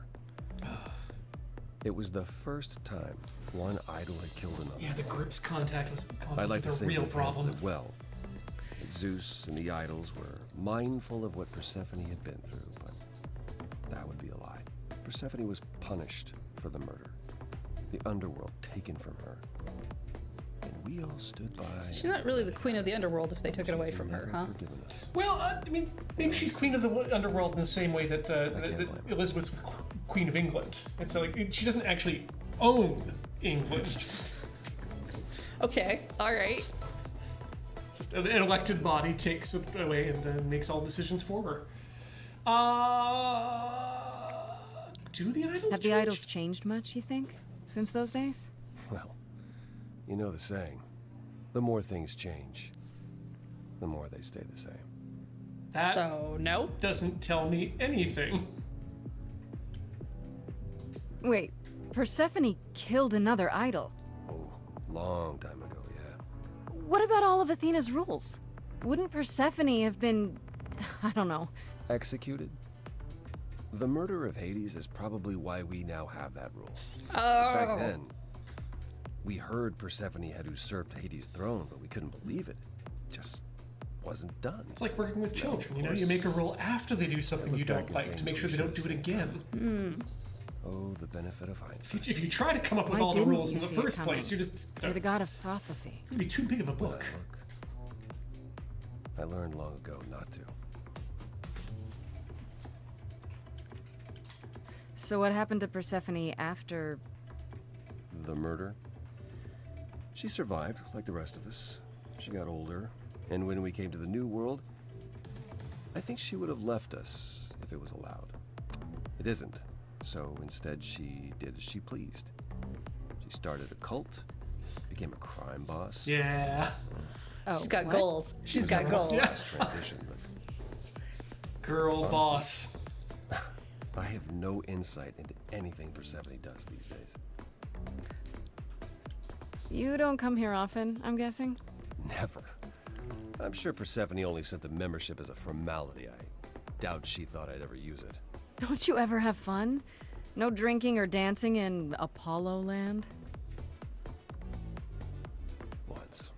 It was the first time one idol had killed another. Yeah, the grips contact was I'd like to a say real we handled problem. it well. Zeus and the idols were mindful of what Persephone had been through, but that would be a lie. Persephone was punished for the murder, the underworld taken from her, and we all stood by. She's not really the queen of the underworld if they took it away from her, huh? Forgiven us. Well, I mean, maybe she's queen of the underworld in the same way that, that Elizabeth was queen of England. And so, like, she doesn't actually own England. Okay, all right. Just an elected body takes it away and makes all decisions for her. Do the idols Have the idols changed much, you think, since those days? Well, you know the saying. The more things change, the more they stay the same. That So, no? doesn't tell me anything. Wait, Persephone killed another idol. Oh, long time ago, yeah. What about all of Athena's rules? Wouldn't Persephone have been, I don't know. Executed? The murder of Hades is probably why we now have that rule. Oh. Back then, we heard Persephone had usurped Hades' throne, but we couldn't believe it. It just wasn't done. It's like working with children, you know? course. You make a rule after they do something look you back don't and like to think make sure we they don't do should've it seen again. Oh, the benefit of hindsight. If you try to come up with Why all the didn't rules you in the see it first coming? place, you're just... You're the god of prophecy. It's gonna be too big of a book. I learned long ago not to. So what happened to Persephone after... The murder? She survived, like the rest of us. She got older, and when we came to the New World, I think she would have left us if it was allowed. It isn't, so instead she did as she pleased. She started a cult, became a crime boss. Yeah. Oh, She's got what? goals. She's got goals. Yeah. This transition, but Girl boss. I have no insight into anything Persephone does these days. You don't come here often, I'm guessing? Never. I'm sure Persephone only sent the membership as a formality. I doubt she thought I'd ever use it. Don't you ever have fun? No drinking or dancing in Apollo land? Once.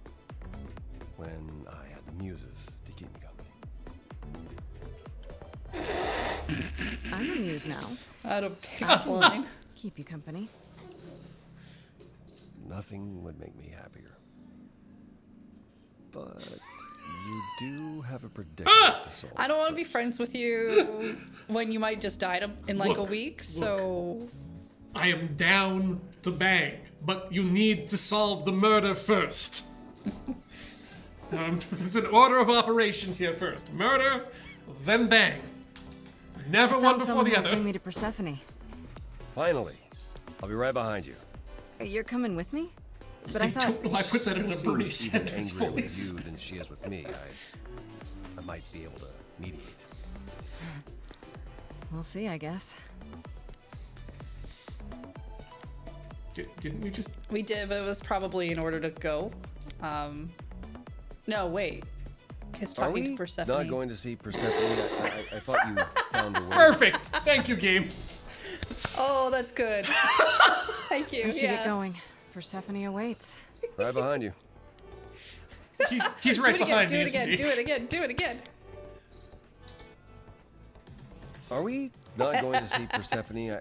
When I had the muses to keep me company. I'm a muse now. Out of pickup line. Keep you company. Nothing would make me happier. But you do have a predicament to solve. I don't want to be friends with you when you might just die in like a Look, week, so... I am down to bang, but you need to solve the murder first. There's an order of operations here first. Murder, then bang. Never I one found before someone the who would other. bring me to Persephone. Finally. I'll be right behind you. You're coming with me? But I thought... I put that in a She Bernie seems even Sanders angrier with voice. you than she is with me. I might be able to mediate. We'll see, I guess. Didn't we just... We did, but it was probably in order to go. No, wait. He's Are talking we to Persephone. not going to see Persephone? I thought you found a way. Perfect. Thank you, game. Oh, that's good. Thank you. I should yeah. get going. Persephone awaits. Right behind you. He's right do it behind again, me. do it again, isn't he? do it again, do it again. Are we not going to see Persephone?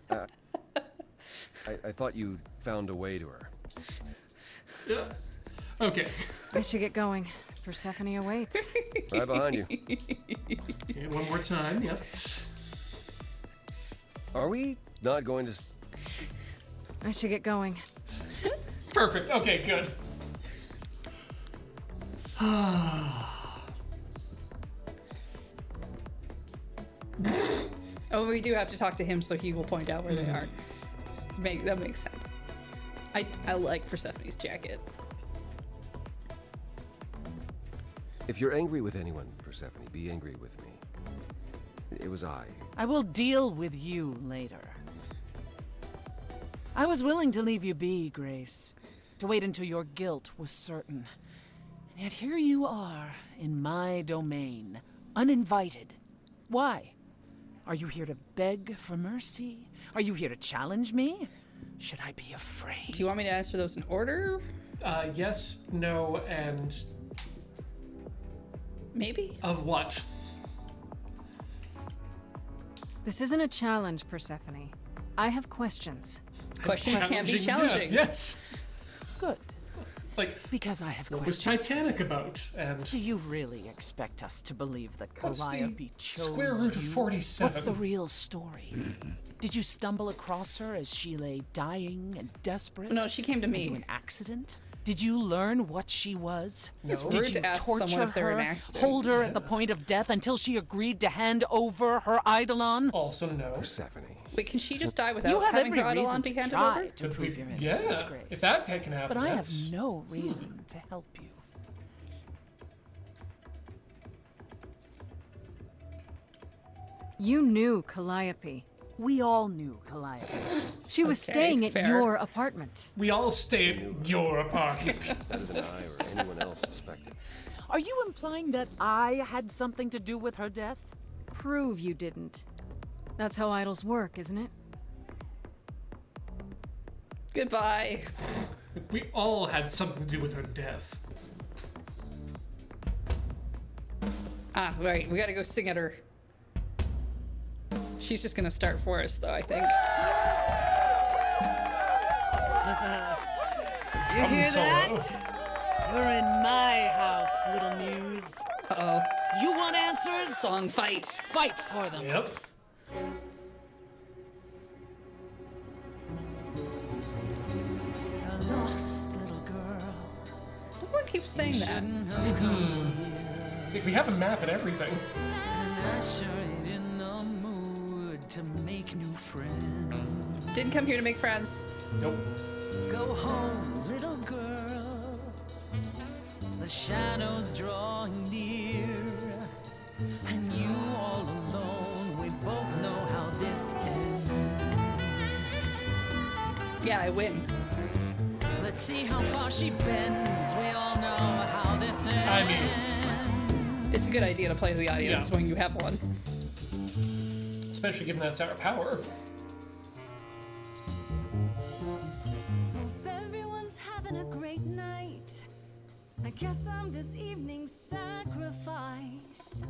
I thought you found a way to her. Yeah. Okay. I should get going. Persephone awaits. Right behind you. Okay, one more time. Yep. Are we not going to... I should get going. Perfect. Okay, good. Oh, we do have to talk to him, so he will point out where they are. That makes sense. I like Persephone's jacket. If you're angry with anyone, Persephone, be angry with me. It was I. I will deal with you later. I was willing to leave you be, Grace. To wait until your guilt was certain. And yet here you are, in my domain, uninvited. Why? Are you here to beg for mercy? Are you here to challenge me? Should I be afraid? Do you want me to answer those in order? Yes, no, and... Maybe? Of what? This isn't a challenge, Persephone. I have questions. Questions can be challenging. Yeah, yes. Good. Like, because I have what was questions. Titanic about? And Do you really expect us to believe that What's the Calliope chose square root of you? 47? What's the real story? Did you stumble across her as she lay dying and desperate? No, she came to me. Were you an accident? Did you learn what she was? It's Did rude you to ask torture someone if they're her, an accident. hold her at the point of death until she agreed to hand over her Eidolon? Also no. Persephone. Wait, can she just die You without have having every her Eidolon reason be to handed try over? to prove your Yeah, innocence, Grace. if that can happen, But I have that's- no reason to help you. You knew Calliope. We all knew Calliope. She was staying at your apartment. We all stay at your apartment. Better than I or anyone else suspected. Are you implying that I had something to do with her death? Prove you didn't. That's how idols work, isn't it? Goodbye. We all had something to do with her death. Ah, right. We gotta go sing at her. She's just gonna start for us, though, I think. You hear Solo. that? You're in my house, little muse. Uh-oh. You want answers? Song fight. Fight for them. Yep. A lost little girl. Everyone keeps saying that. I think we have a map and everything. And I sure ain't in the mood to make new friends. Didn't come here to make friends. Nope. Go home, little girl. The shadows drawing near. And you all alone. We both know how this ends. Yeah, I win. Let's see how far she bends. We all know how this ends. I mean, it's a good idea to play to the audience when you have one. Especially given that's our power. Hope everyone's having a great night. I guess I'm this evening's sacrifice.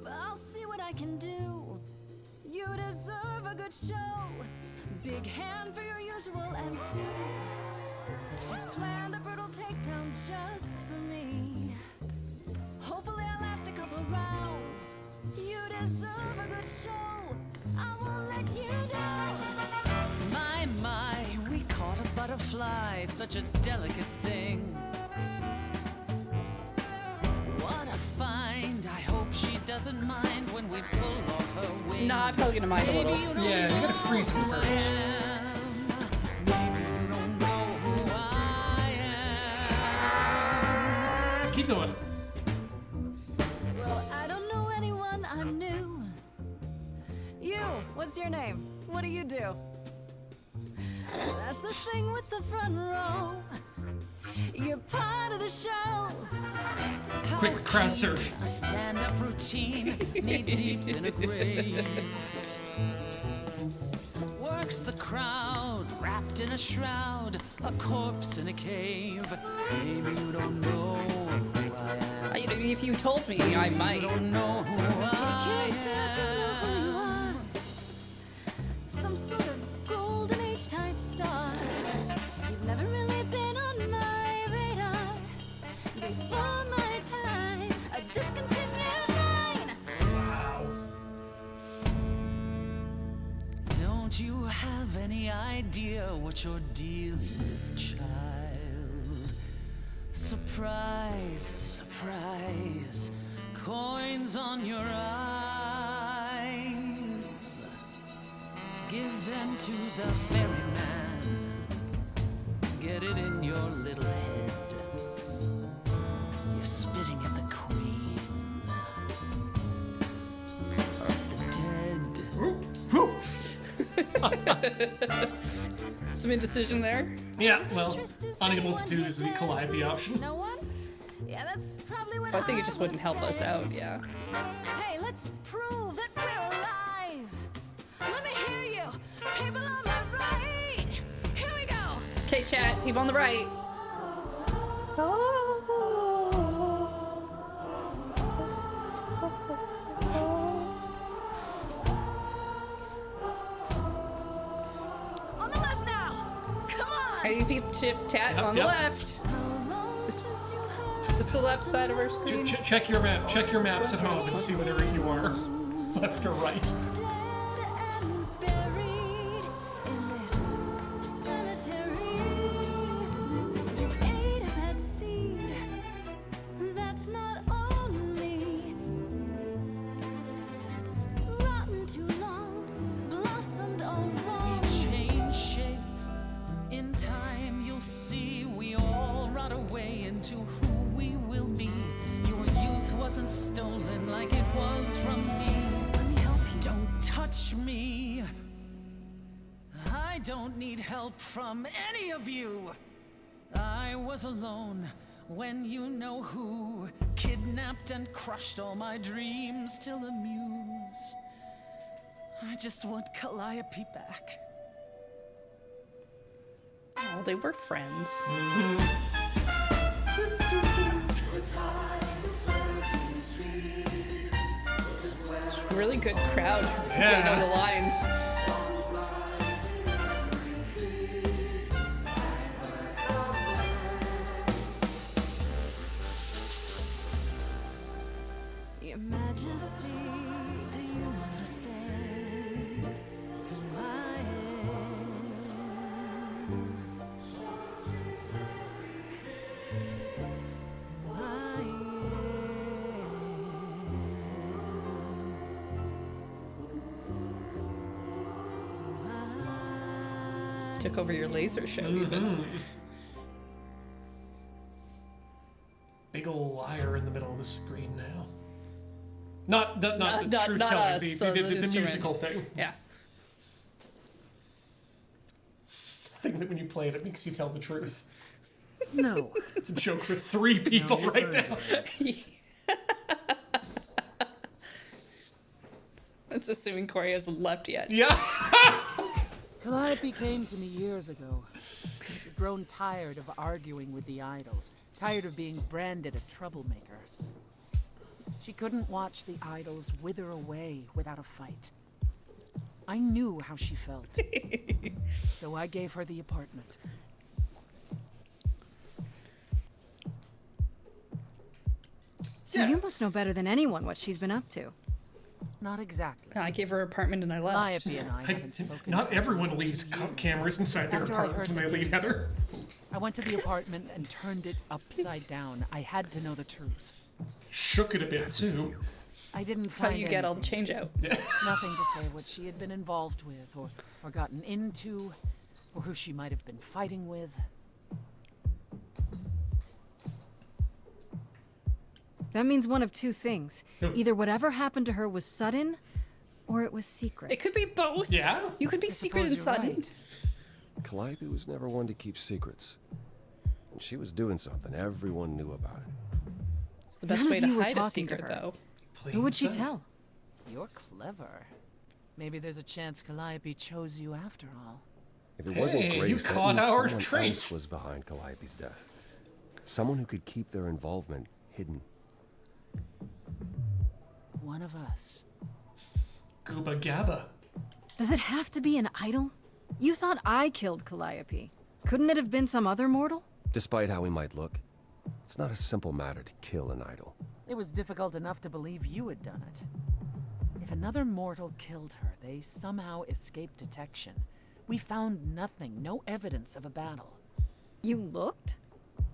But I'll see what I can do. You deserve a good show. Big hand for your usual MC. She's planned a brutal takedown just for me. Hopefully I'll last a couple rounds. You deserve a good show. I won't let you down. My, we caught a butterfly, such a delicate thing. What a find. I hope she doesn't mind when we pull off her wings. Nah, I'm probably gonna mind a little. Yeah, you gotta freeze him first. Keep going. Well, I don't know anyone, I'm new. You, what's your name? What do you do? That's the thing with the front row. You're part of the show. Quick crowd surf. A stand-up routine, knee deep in a grave. Works the crowd, wrapped in a shroud, a corpse in a cave. Maybe you don't know who I am. If you told me, I might. You don't know who I Can't say I don't know who you are. Some sort of golden age type star. You've never really been on my radar. Before my time, a discontinued line. Don't you have any idea what you're dealing with, child? Surprise, surprise, coins on your eyes. Give them to the ferryman. Get it in your little head. You're spitting at the queen of the dead. Some indecision there. Yeah, well, unable to do is the Calliope option. No one? Yeah, that's probably what I think it just would wouldn't help us out, yeah. Hey, let's prove that we're alive. Let me hear you. People on my right. Here we go. Okay, chat, people on the right. On the left now. Come on. Hey, peep, chip, chat, on the left. Is this the left side of our screen? Check your map. Check your maps at home and see whatever you are, left or right. Buried in this cemetery. You ate a bad seed. That's not on me. Rotten too long, blossomed all wrong. We change shape. In time, you'll see we all rot away into who we will be. Your youth wasn't stolen like it was from me. Let me help you. I don't need help from any of you. I was alone when you know who kidnapped and crushed all my dreams till a muse. I just want Calliope back. Oh, they were friends. Really good crowd. Yeah. They know the lines. Your Majesty, do you understand who I am? Who I Took over your laser show, even. Big ol' liar in the middle of the screen now. Not the truth not telling, us, the instrument. musical thing. Yeah. The thing that when you play it, it makes you tell the truth. No. It's a joke for 3 people right now. That's assuming Corey hasn't left yet. Yeah. Calliope came to me years ago. She'd grown tired of arguing with the idols, tired of being branded a troublemaker. She couldn't watch the idols wither away without a fight. I knew how she felt. So I gave her the apartment. So you must know better than anyone what she's been up to. Not exactly. I gave her an apartment and I left. Calliope and I haven't spoken. Not for everyone almost leaves 2 years. cameras inside their After I apartments heard when they the leave, news, Heather. I went to the apartment and turned it upside down. I had to know the truth. Shook it a bit, too. I didn't That's how find you get all the anything. change out. Nothing to say what she had been involved with, or gotten into, or who she might have been fighting with. That means one of two things. Hmm. Either whatever happened to her was sudden, or it was secret. It could be both. Yeah. You could be secret and sudden. Right. Calliope was never one to keep secrets. When she was doing something, everyone knew about it. It's the best None way of to you were hide a talking to secret, her. though. Who would she tell? You're clever. Maybe there's a chance Calliope chose you after all. If it wasn't Hey, Grace, you that caught means our someone trait. else was behind Calliope's death. Someone who could keep their involvement hidden. One of us. Gooba Gabba. Does it have to be an idol? You thought I killed Calliope. Couldn't it have been some other mortal? Despite how he might look, it's not a simple matter to kill an idol. It was difficult enough to believe you had done it. If another mortal killed her, they somehow escaped detection. We found nothing, no evidence of a battle. You looked?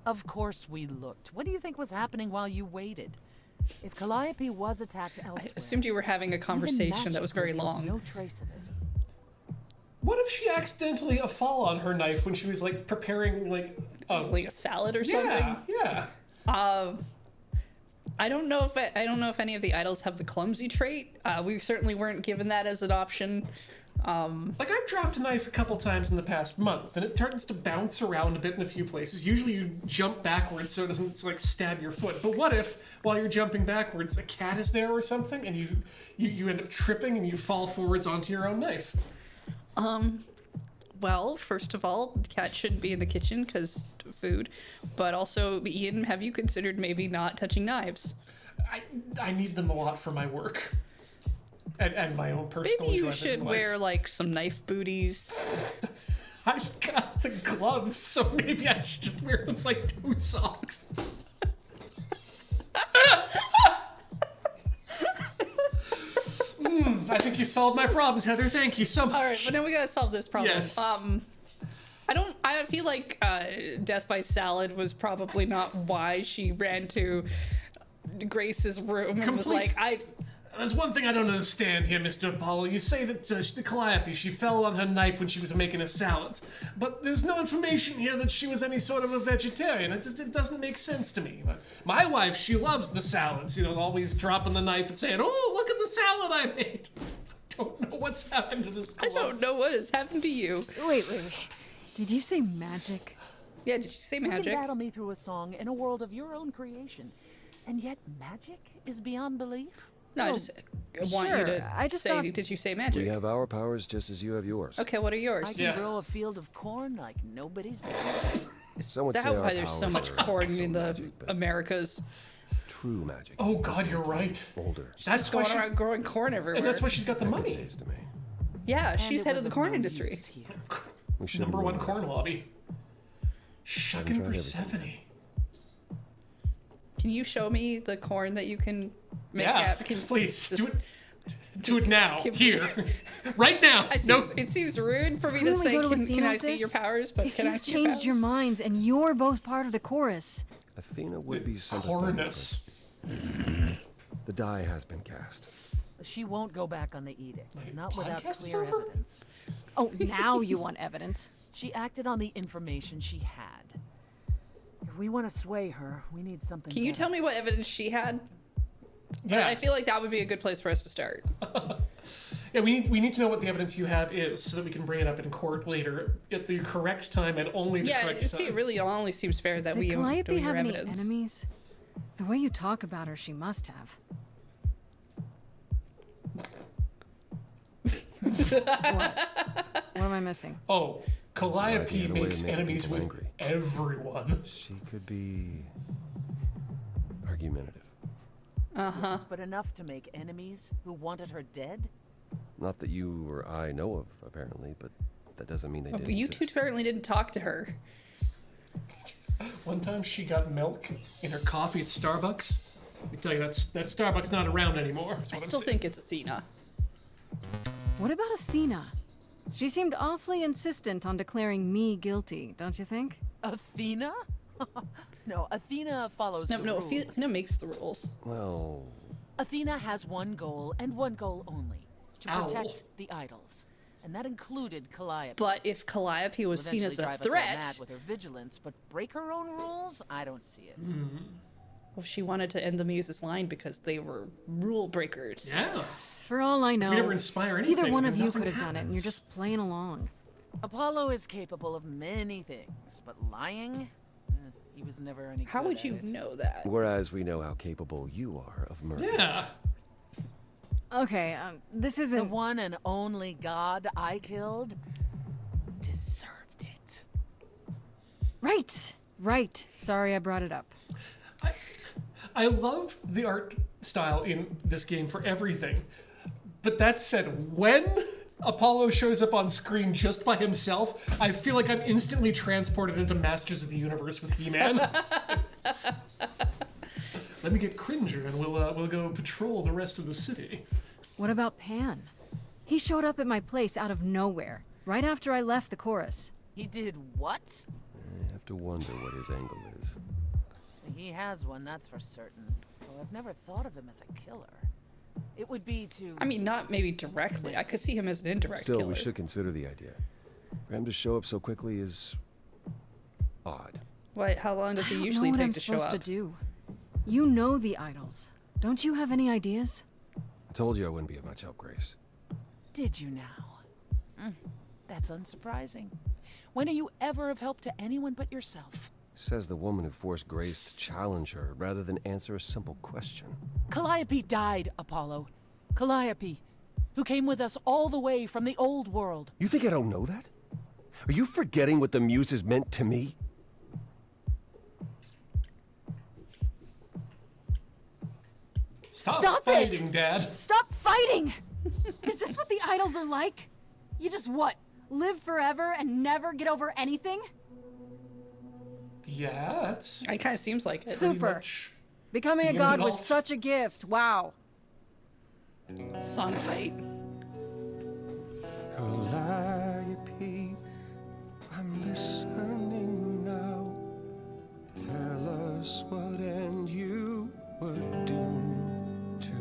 Of course we looked. What do you think was happening while you waited? If Calliope was attacked elsewhere... I assumed you were having a conversation even that was magic very revealed long. No trace of it. What if she accidentally fall on her knife when she was like preparing like a salad or something? Yeah. I don't know if any of the idols have the clumsy trait. We certainly weren't given that as an option. Like I've dropped a knife a couple times in the past month, and it turns to bounce around a bit in a few places. Usually you jump backwards so it doesn't like stab your foot. But what if while you're jumping backwards, a cat is there or something, and you end up tripping and you fall forwards onto your own knife? Well, first of all, the cat shouldn't be in the kitchen because food. But also, Ian, have you considered maybe not touching knives? I need them a lot for my work. And my own personal Maybe you enjoyment should in life. wear like some knife booties. I've got the gloves, so maybe I should just wear them like toe socks. I think you solved my problems, Heather. Thank you so much. All right, but now we gotta solve this problem. Yes. I feel like death by salad was probably not why she ran to Grace's room and was like, There's one thing I don't understand here, Mr. Apollo. You say that the Calliope, she fell on her knife when she was making a salad. But there's no information here that she was any sort of a vegetarian. It doesn't make sense to me. My wife, she loves the salads. You know, always dropping the knife and saying, "Oh, look at the salad I made." don't know what's happened to this I club. don't know what has happened to you. Wait. Did you say magic? Yeah, did you say You magic? can battle me through a song in a world of your own creation, and yet magic is beyond belief? No, I just want you to I just say, thought- did you say magic? We have our powers just as you have yours. Okay, what are yours? I can grow a field of corn like nobody's business. Some would Is say that our why there's so powers much are corn so in the magic, but Americas? true magic. Oh God, you're right. Older. That's why Going she's around growing corn everywhere. and that's why she's got the That could money. taste to me. Yeah, And she's it head was of the of corn no industry. use here. We should Number one corn lobby. Shucking tried Persephone. Can you show me the corn that you can make? Yeah, please do it. Do it now, here, right now. No, It seems rude for me Couldn't to we say, go to can Athena I with see your this? powers? But If can I you've see your changed your powers? minds and you're both part of the chorus. Athena would be sympathetic. Cornus. The die has been cast. She won't go back on the edict, not without podcast is clear over? evidence. Oh, now you want evidence. She acted on the information she had. If we want to sway her, we need something Can you better. tell me what evidence she had? Yeah. I feel like that would be a good place for us to start. Yeah, we need to know what the evidence you have is so that we can bring it up in court later at the correct time and only the Yeah, correct it time. really only seems fair that Did we know Calliope have your any evidence. enemies? The way you talk about her, she must have. What am I missing? Oh, Calliope had a way of makes making enemies people with angry. everyone. She could be argumentative. Yes, but enough to make enemies who wanted her dead? Not that you or I know of, apparently, but that doesn't mean they Oh, didn't but you two exist. apparently didn't talk to her. One time she got milk in her coffee at Starbucks. Let me tell you, that Starbucks not around anymore. That's I what I'm still saying. think it's Athena. What about Athena? She seemed awfully insistent on declaring me guilty, don't you think? Athena? No, Athena follows the No, rules. Athena makes the rules. Well, Athena has one goal, and one goal only. To Owl. protect the idols. And that included Calliope. But if Calliope was seen as a drive us all threat, mad with her vigilance, but break her own rules? I don't see it. well, she wanted to end the Muses' line because they were rule breakers. Yeah. For all I know, we never inspire anything, either one then of you nothing could have done it, and you're happens. just playing along. Apollo is capable of many things, but lying? He was never any How good would at you it. know that? whereas we know how capable you are of murder. Yeah. Okay, this The isn't. one and only god I killed deserved it. Right. Sorry I brought it up. I love the art style in this game for everything. But that said, when Apollo shows up on screen just by himself, I feel like I'm instantly transported into Masters of the Universe with He-Man. Let me get Cringer and we'll go patrol the rest of the city. What about Pan? He showed up at my place out of nowhere, right after I left the chorus. He did what? I have to wonder what his angle is. He has one, that's for certain. Though I've never thought of him as a killer. It would be to... I mean, not maybe directly. I could see him as an indirect Still, killer. we should consider the idea. For him to show up so quickly is odd. What? How long does he I don't usually know what take I'm to show supposed up? to do. You know the idols. Don't you have any ideas? I told you I wouldn't be of much help, Grace. Did you now? That's unsurprising. When are you ever of help to anyone but yourself? Says the woman who forced Grace to challenge her rather than answer a simple question. Calliope died, Apollo. Calliope, who came with us all the way from the old world. You think I don't know that? Are you forgetting what the Muses meant to me? Stop fighting, it! Dad. Stop fighting! Is this what the idols are like? You just what? Live forever and never get over anything? Yeah, that's It kind of seems like it. Super. Becoming a being god an was alt. such a gift. Wow. Song fight. Calliope, I'm listening now. Tell us what and you were doomed to.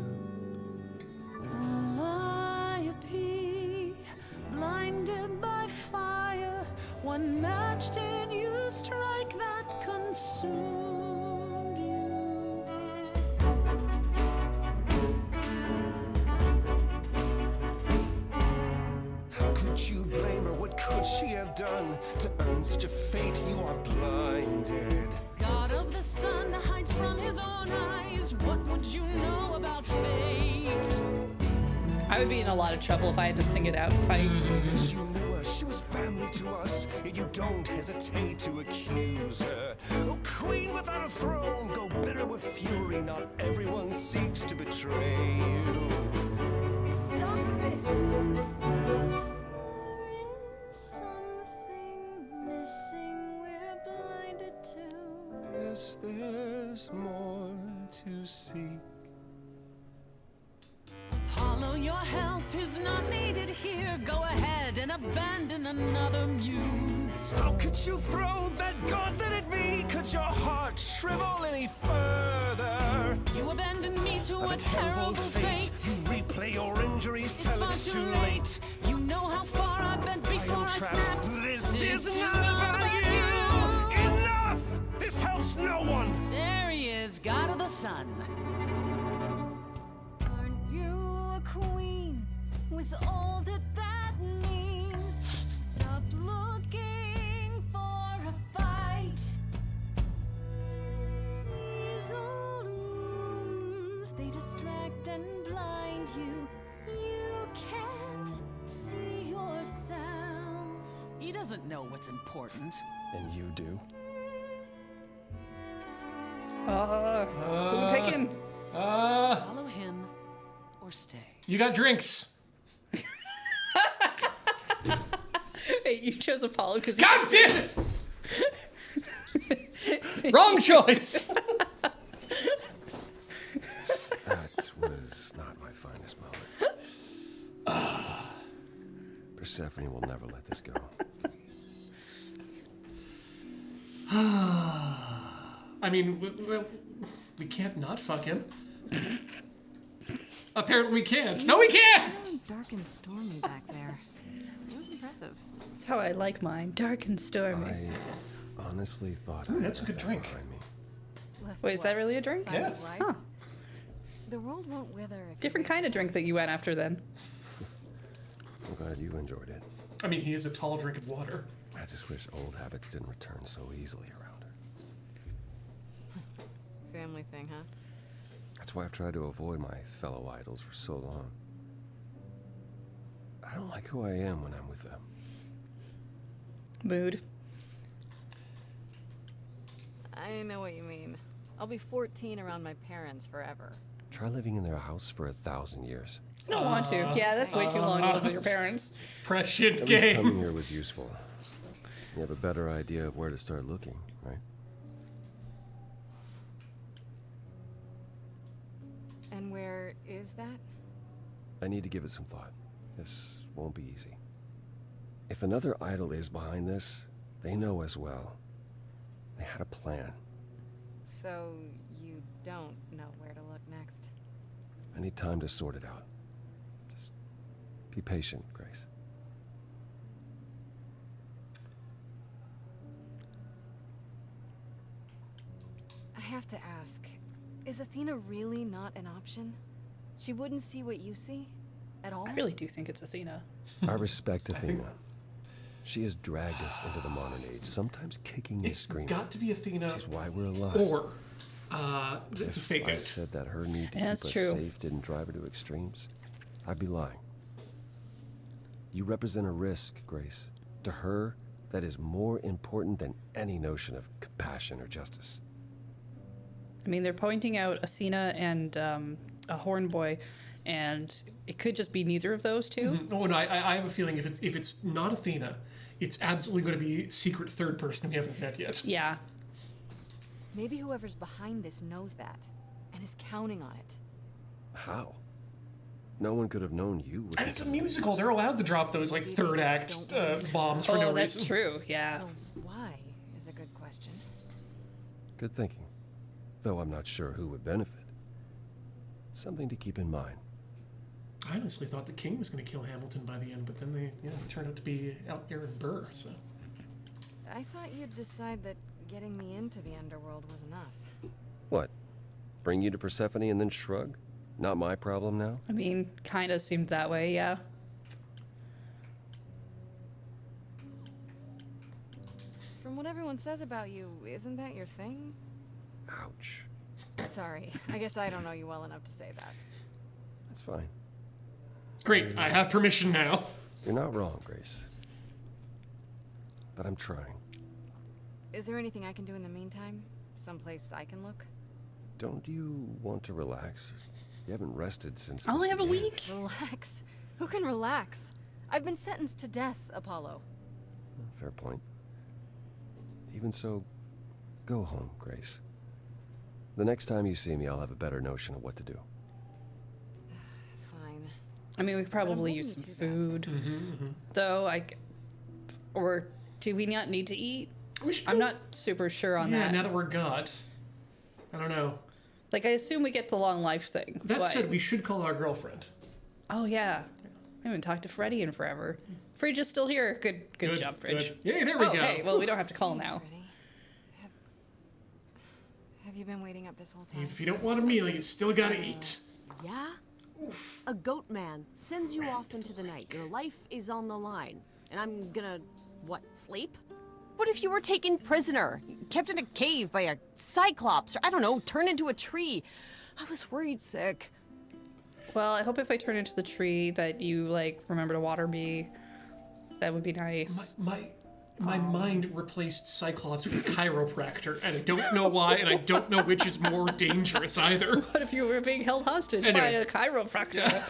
Calliope, blinded by fire, what match did you strike that consumed you? would she have done to earn such a fate? You are blinded. God of the sun hides from his own eyes. What would you know about fate? I would be in a lot of trouble if I had to sing it out and fight. That you knew her, she was family to us, yet you don't hesitate to accuse her. Oh, queen without a throne, go bitter with fury. Not everyone seeks to betray you. Stop this. There is something missing we're blinded to. Yes, there's more to seek. Apollo, your help is not needed here. Go ahead and abandon another muse. How could you throw that gauntlet at me? Could your heart shrivel any further? You abandoned me to a terrible fate. You replay your injuries It's till far it's too too late. late. You know how far I bent before I trapped. snapped. This is not about you. Enough! This helps no one. There he is, God of the sun. Aren't you a queen with all that that means? Stop looking for a fight. These old wounds, they distract and blind you. You can't see yourselves. He doesn't know what's important. And you do? Who we picking? Follow him or stay. You got drinks. Hey, you chose Apollo because God damn it! Wrong choice. That was not my finest moment. Persephone will never let this go. I mean, we can't not fuck him. Apparently we can. No, we can't! Dark and stormy back there. It was impressive. That's how I like mine. Dark and stormy. I honestly thought Ooh, I that's a had good that drink. behind me. Wait, is that really a drink? Signs of life? Huh. The world won't wither if you Different raise kind of your drink that you went after then. I'm glad you enjoyed it. I mean, he is a tall drink of water. I just wish old habits didn't return so easily around her. family thing, huh? That's why I've tried to avoid my fellow idols for so long. I don't like who I am when I'm with them. Mood. I know what you mean. I'll be 14 around my parents forever. Try living in their house for 1,000 years. I don't want to. Yeah, that's way too long to live with your parents. Prescient At least game. coming here was useful. You have a better idea of where to start looking, right? And where is that? I need to give it some thought. This won't be easy. If another idol is behind this, they know as well. They had a plan. So you don't know where to look next. I need time to sort it out. Just be patient, Grace. I have to ask, is Athena really not an option? She wouldn't see what you see? At all? I really do think it's Athena. I respect Athena. She has dragged us into the modern age, sometimes kicking and screaming. Got to be Athena. Which is why we're alive. Or, it's a If fake I out. said that her need to Yeah, keep that's us true. safe didn't drive her to extremes, I'd be lying. You represent a risk, Grace. To her, that is more important than any notion of compassion or justice. I mean, they're pointing out Athena and a horn boy, and it could just be neither of those two. Mhm. Oh no, I have a feeling if it's not Athena, it's absolutely going to be secret third person we haven't met yet. Yeah. Maybe whoever's behind this knows that, and is counting on it. How? No one could have known you would. And it's a musical. They're allowed to drop those like third act bombs for Oh, no that's reason. true. Yeah. Oh, why is a good question. Good thinking. Though I'm not sure who would benefit. Something to keep in mind. I honestly thought the king was going to kill Hamilton by the end, but then they turned out to be Aaron Burr. So I thought you'd decide that getting me into the underworld was enough. What? Bring you to Persephone and then shrug? Not my problem now? I mean, kind of seemed that way, yeah. From what everyone says about you, isn't that your thing? Ouch. Sorry, I guess I don't know you well enough to say that. That's fine. Great, I have permission now. You're not wrong, Grace. But I'm trying. Is there anything I can do in the meantime? Someplace I can look? Don't you want to relax? You haven't rested since. I only have a began. week. Relax? Who can relax? I've been sentenced to death, Apollo. Fair point. Even so, go home, Grace. The next time you see me, I'll have a better notion of what to do. Fine. I mean, we could probably use some food, though. Or do we not need to eat? I'm not super sure on that. Yeah, now that we're God. I don't know. Like, I assume we get the long life thing. That but... said, we should call our girlfriend. Oh, yeah. I haven't talked to Freddy in forever. Fridge is still here. Good job, Fridge. Good. Yay, there we go. Hey, well, we don't have to call now. Have you been waiting up this whole time? If you don't want a meal, you still gotta eat. Yeah? Oof. A goat man sends you off into the night. Your life is on the line. And I'm gonna, what, sleep? What if you were taken prisoner, kept in a cave by a cyclops, or I don't know, turned into a tree? I was worried sick. Well, I hope if I turn into the tree that you, like, remember to water me. That would be nice. My mind replaced Cyclops with chiropractor, and I don't know why, and I don't know which is more dangerous either. What if you were being held hostage by a chiropractor? Yeah.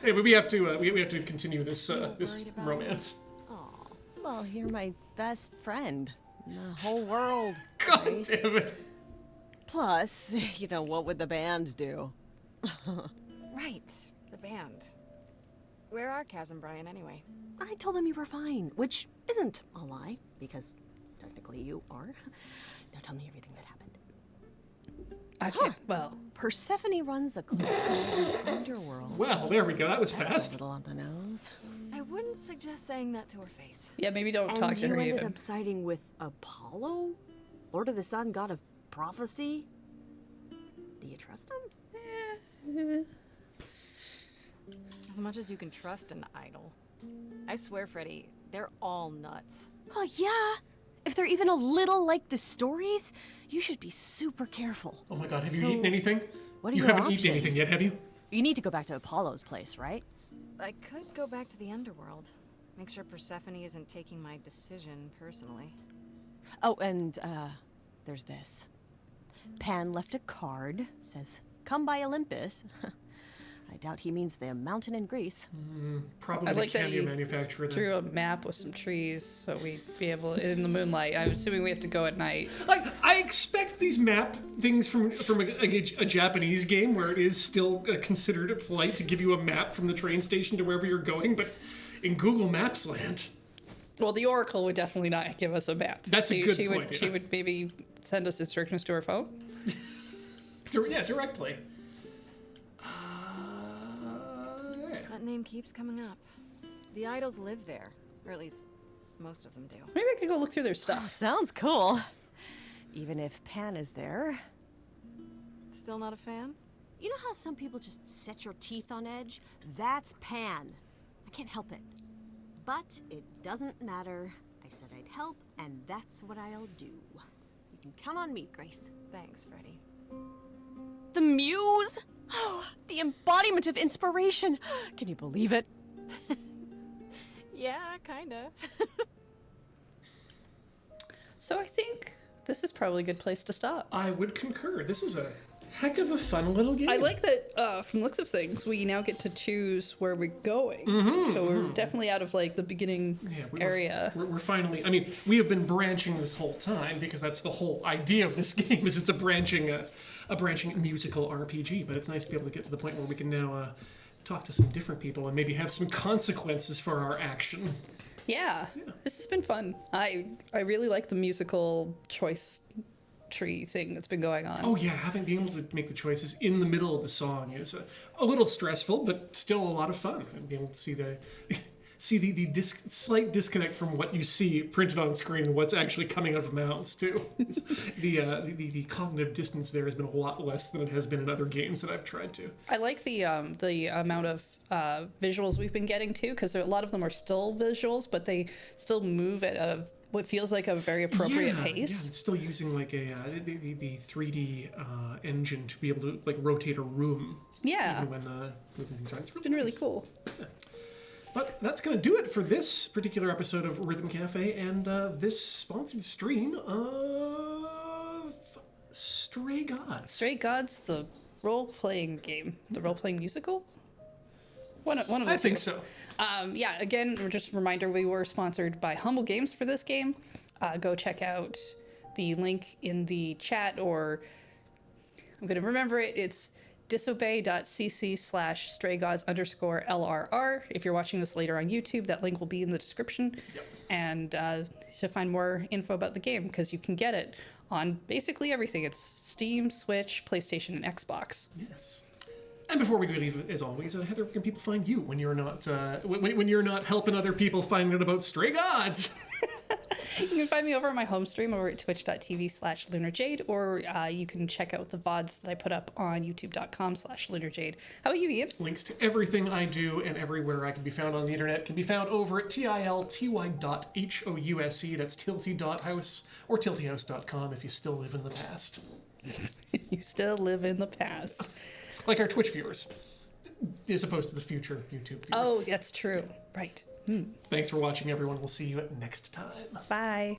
Anyway, we have to continue this this romance. Aw, well, you're my best friend in the whole world. God Grace. damn it. Plus, you know, what would the band do? Right, the band. Where are Kaz and Brian anyway? I told them you were fine, which isn't a lie, because technically you are. Now tell me everything that happened. Okay, well. Persephone runs a club called the Underworld. Well, there we go. That was That's fast. a little on the nose. I wouldn't suggest saying that to her face. Yeah, maybe don't talk to her And you ended even. up siding with Apollo? Lord of the Sun, god of prophecy? Do you trust him? As much as you can trust an idol. I swear, Freddy, they're all nuts. Oh, yeah. If they're even a little like the stories, you should be super careful. Oh my God, have you eaten anything? What are you your haven't options? eaten anything yet, have you? You need to go back to Apollo's place, right? I could go back to the underworld. Make sure Persephone isn't taking my decision personally. Oh, and, there's this. Pan left a card, says, "Come by Olympus." I doubt he means the mountain in Greece. Probably I the like that cameo he manufacturer. Then. drew a map with some trees so we'd be able, in the moonlight. I'm assuming we have to go at night. I expect these map things from a Japanese game where it is still considered polite to give you a map from the train station to wherever you're going, but in Google Maps land. Well, the Oracle would definitely not give us a map. That's a good point, She yeah. would maybe send us instructions to our phone. Yeah, directly. That name keeps coming up. The idols live there, or at least most of them do. Maybe I could go look through their stuff. Oh, sounds cool. Even if Pan is there. Still not a fan? You know how some people just set your teeth on edge? That's Pan. I can't help it. But it doesn't matter. I said I'd help, and that's what I'll do. You can count on me, Grace. Thanks, Freddy. The muse? Oh, the embodiment of inspiration. Can you believe it? Yeah, kinda. So I think this is probably a good place to stop. I would concur. This is a heck of a fun little game. I like that from the looks of things, we now get to choose where we're going. So we're definitely out of like the beginning area. We're finally, I mean, we have been branching this whole time because that's the whole idea of this game is it's a branching musical RPG, but it's nice to be able to get to the point where we can now talk to some different people and maybe have some consequences for our action. Yeah, this has been fun. I really like the musical choice tree thing that's been going on. Oh yeah, being able to make the choices in the middle of the song is a little stressful, but still a lot of fun. And being able to see the slight disconnect from what you see printed on screen and what's actually coming out of mouths too. The cognitive distance there has been a lot less than it has been in other games that I've tried to. I like the amount of visuals we've been getting too, because a lot of them are still visuals, but they still move at a what feels like a very appropriate pace. Yeah, it's still using like the 3D engine to be able to like rotate a room. Yeah. Even when moving things around. It's been really cool. Yeah. But that's going to do it for this particular episode of Rhythm Cafe and this sponsored stream of Stray Gods. Stray Gods, the role-playing game. The role-playing musical? One of the I think two. so. Yeah, again, just a reminder, we were sponsored by Humble Games for this game. Go check out the link in the chat, or I'm going to remember it. It's disobey.cc/straygods_LRR. If you're watching this later on YouTube, that link will be in the description. Yep. And to find more info about the game, because you can get it on basically everything. It's Steam, Switch, PlayStation, and Xbox. Yes. And before we leave, as always, Heather, where can people find you when you're not when you're not helping other people find out about Stray Gods? You can find me over on my home stream over at twitch.tv/LunarJade, or you can check out the VODs that I put up on youtube.com/LunarJade. How about you, Ian? Links to everything I do and everywhere I can be found on the internet can be found over at tilty.house. That's tilty.house or tiltyhouse.com if you still live in the past. You still live in the past. Like our Twitch viewers, as opposed to the future YouTube viewers. Oh, that's true. Right. Thanks for watching, everyone. We'll see you next time. Bye.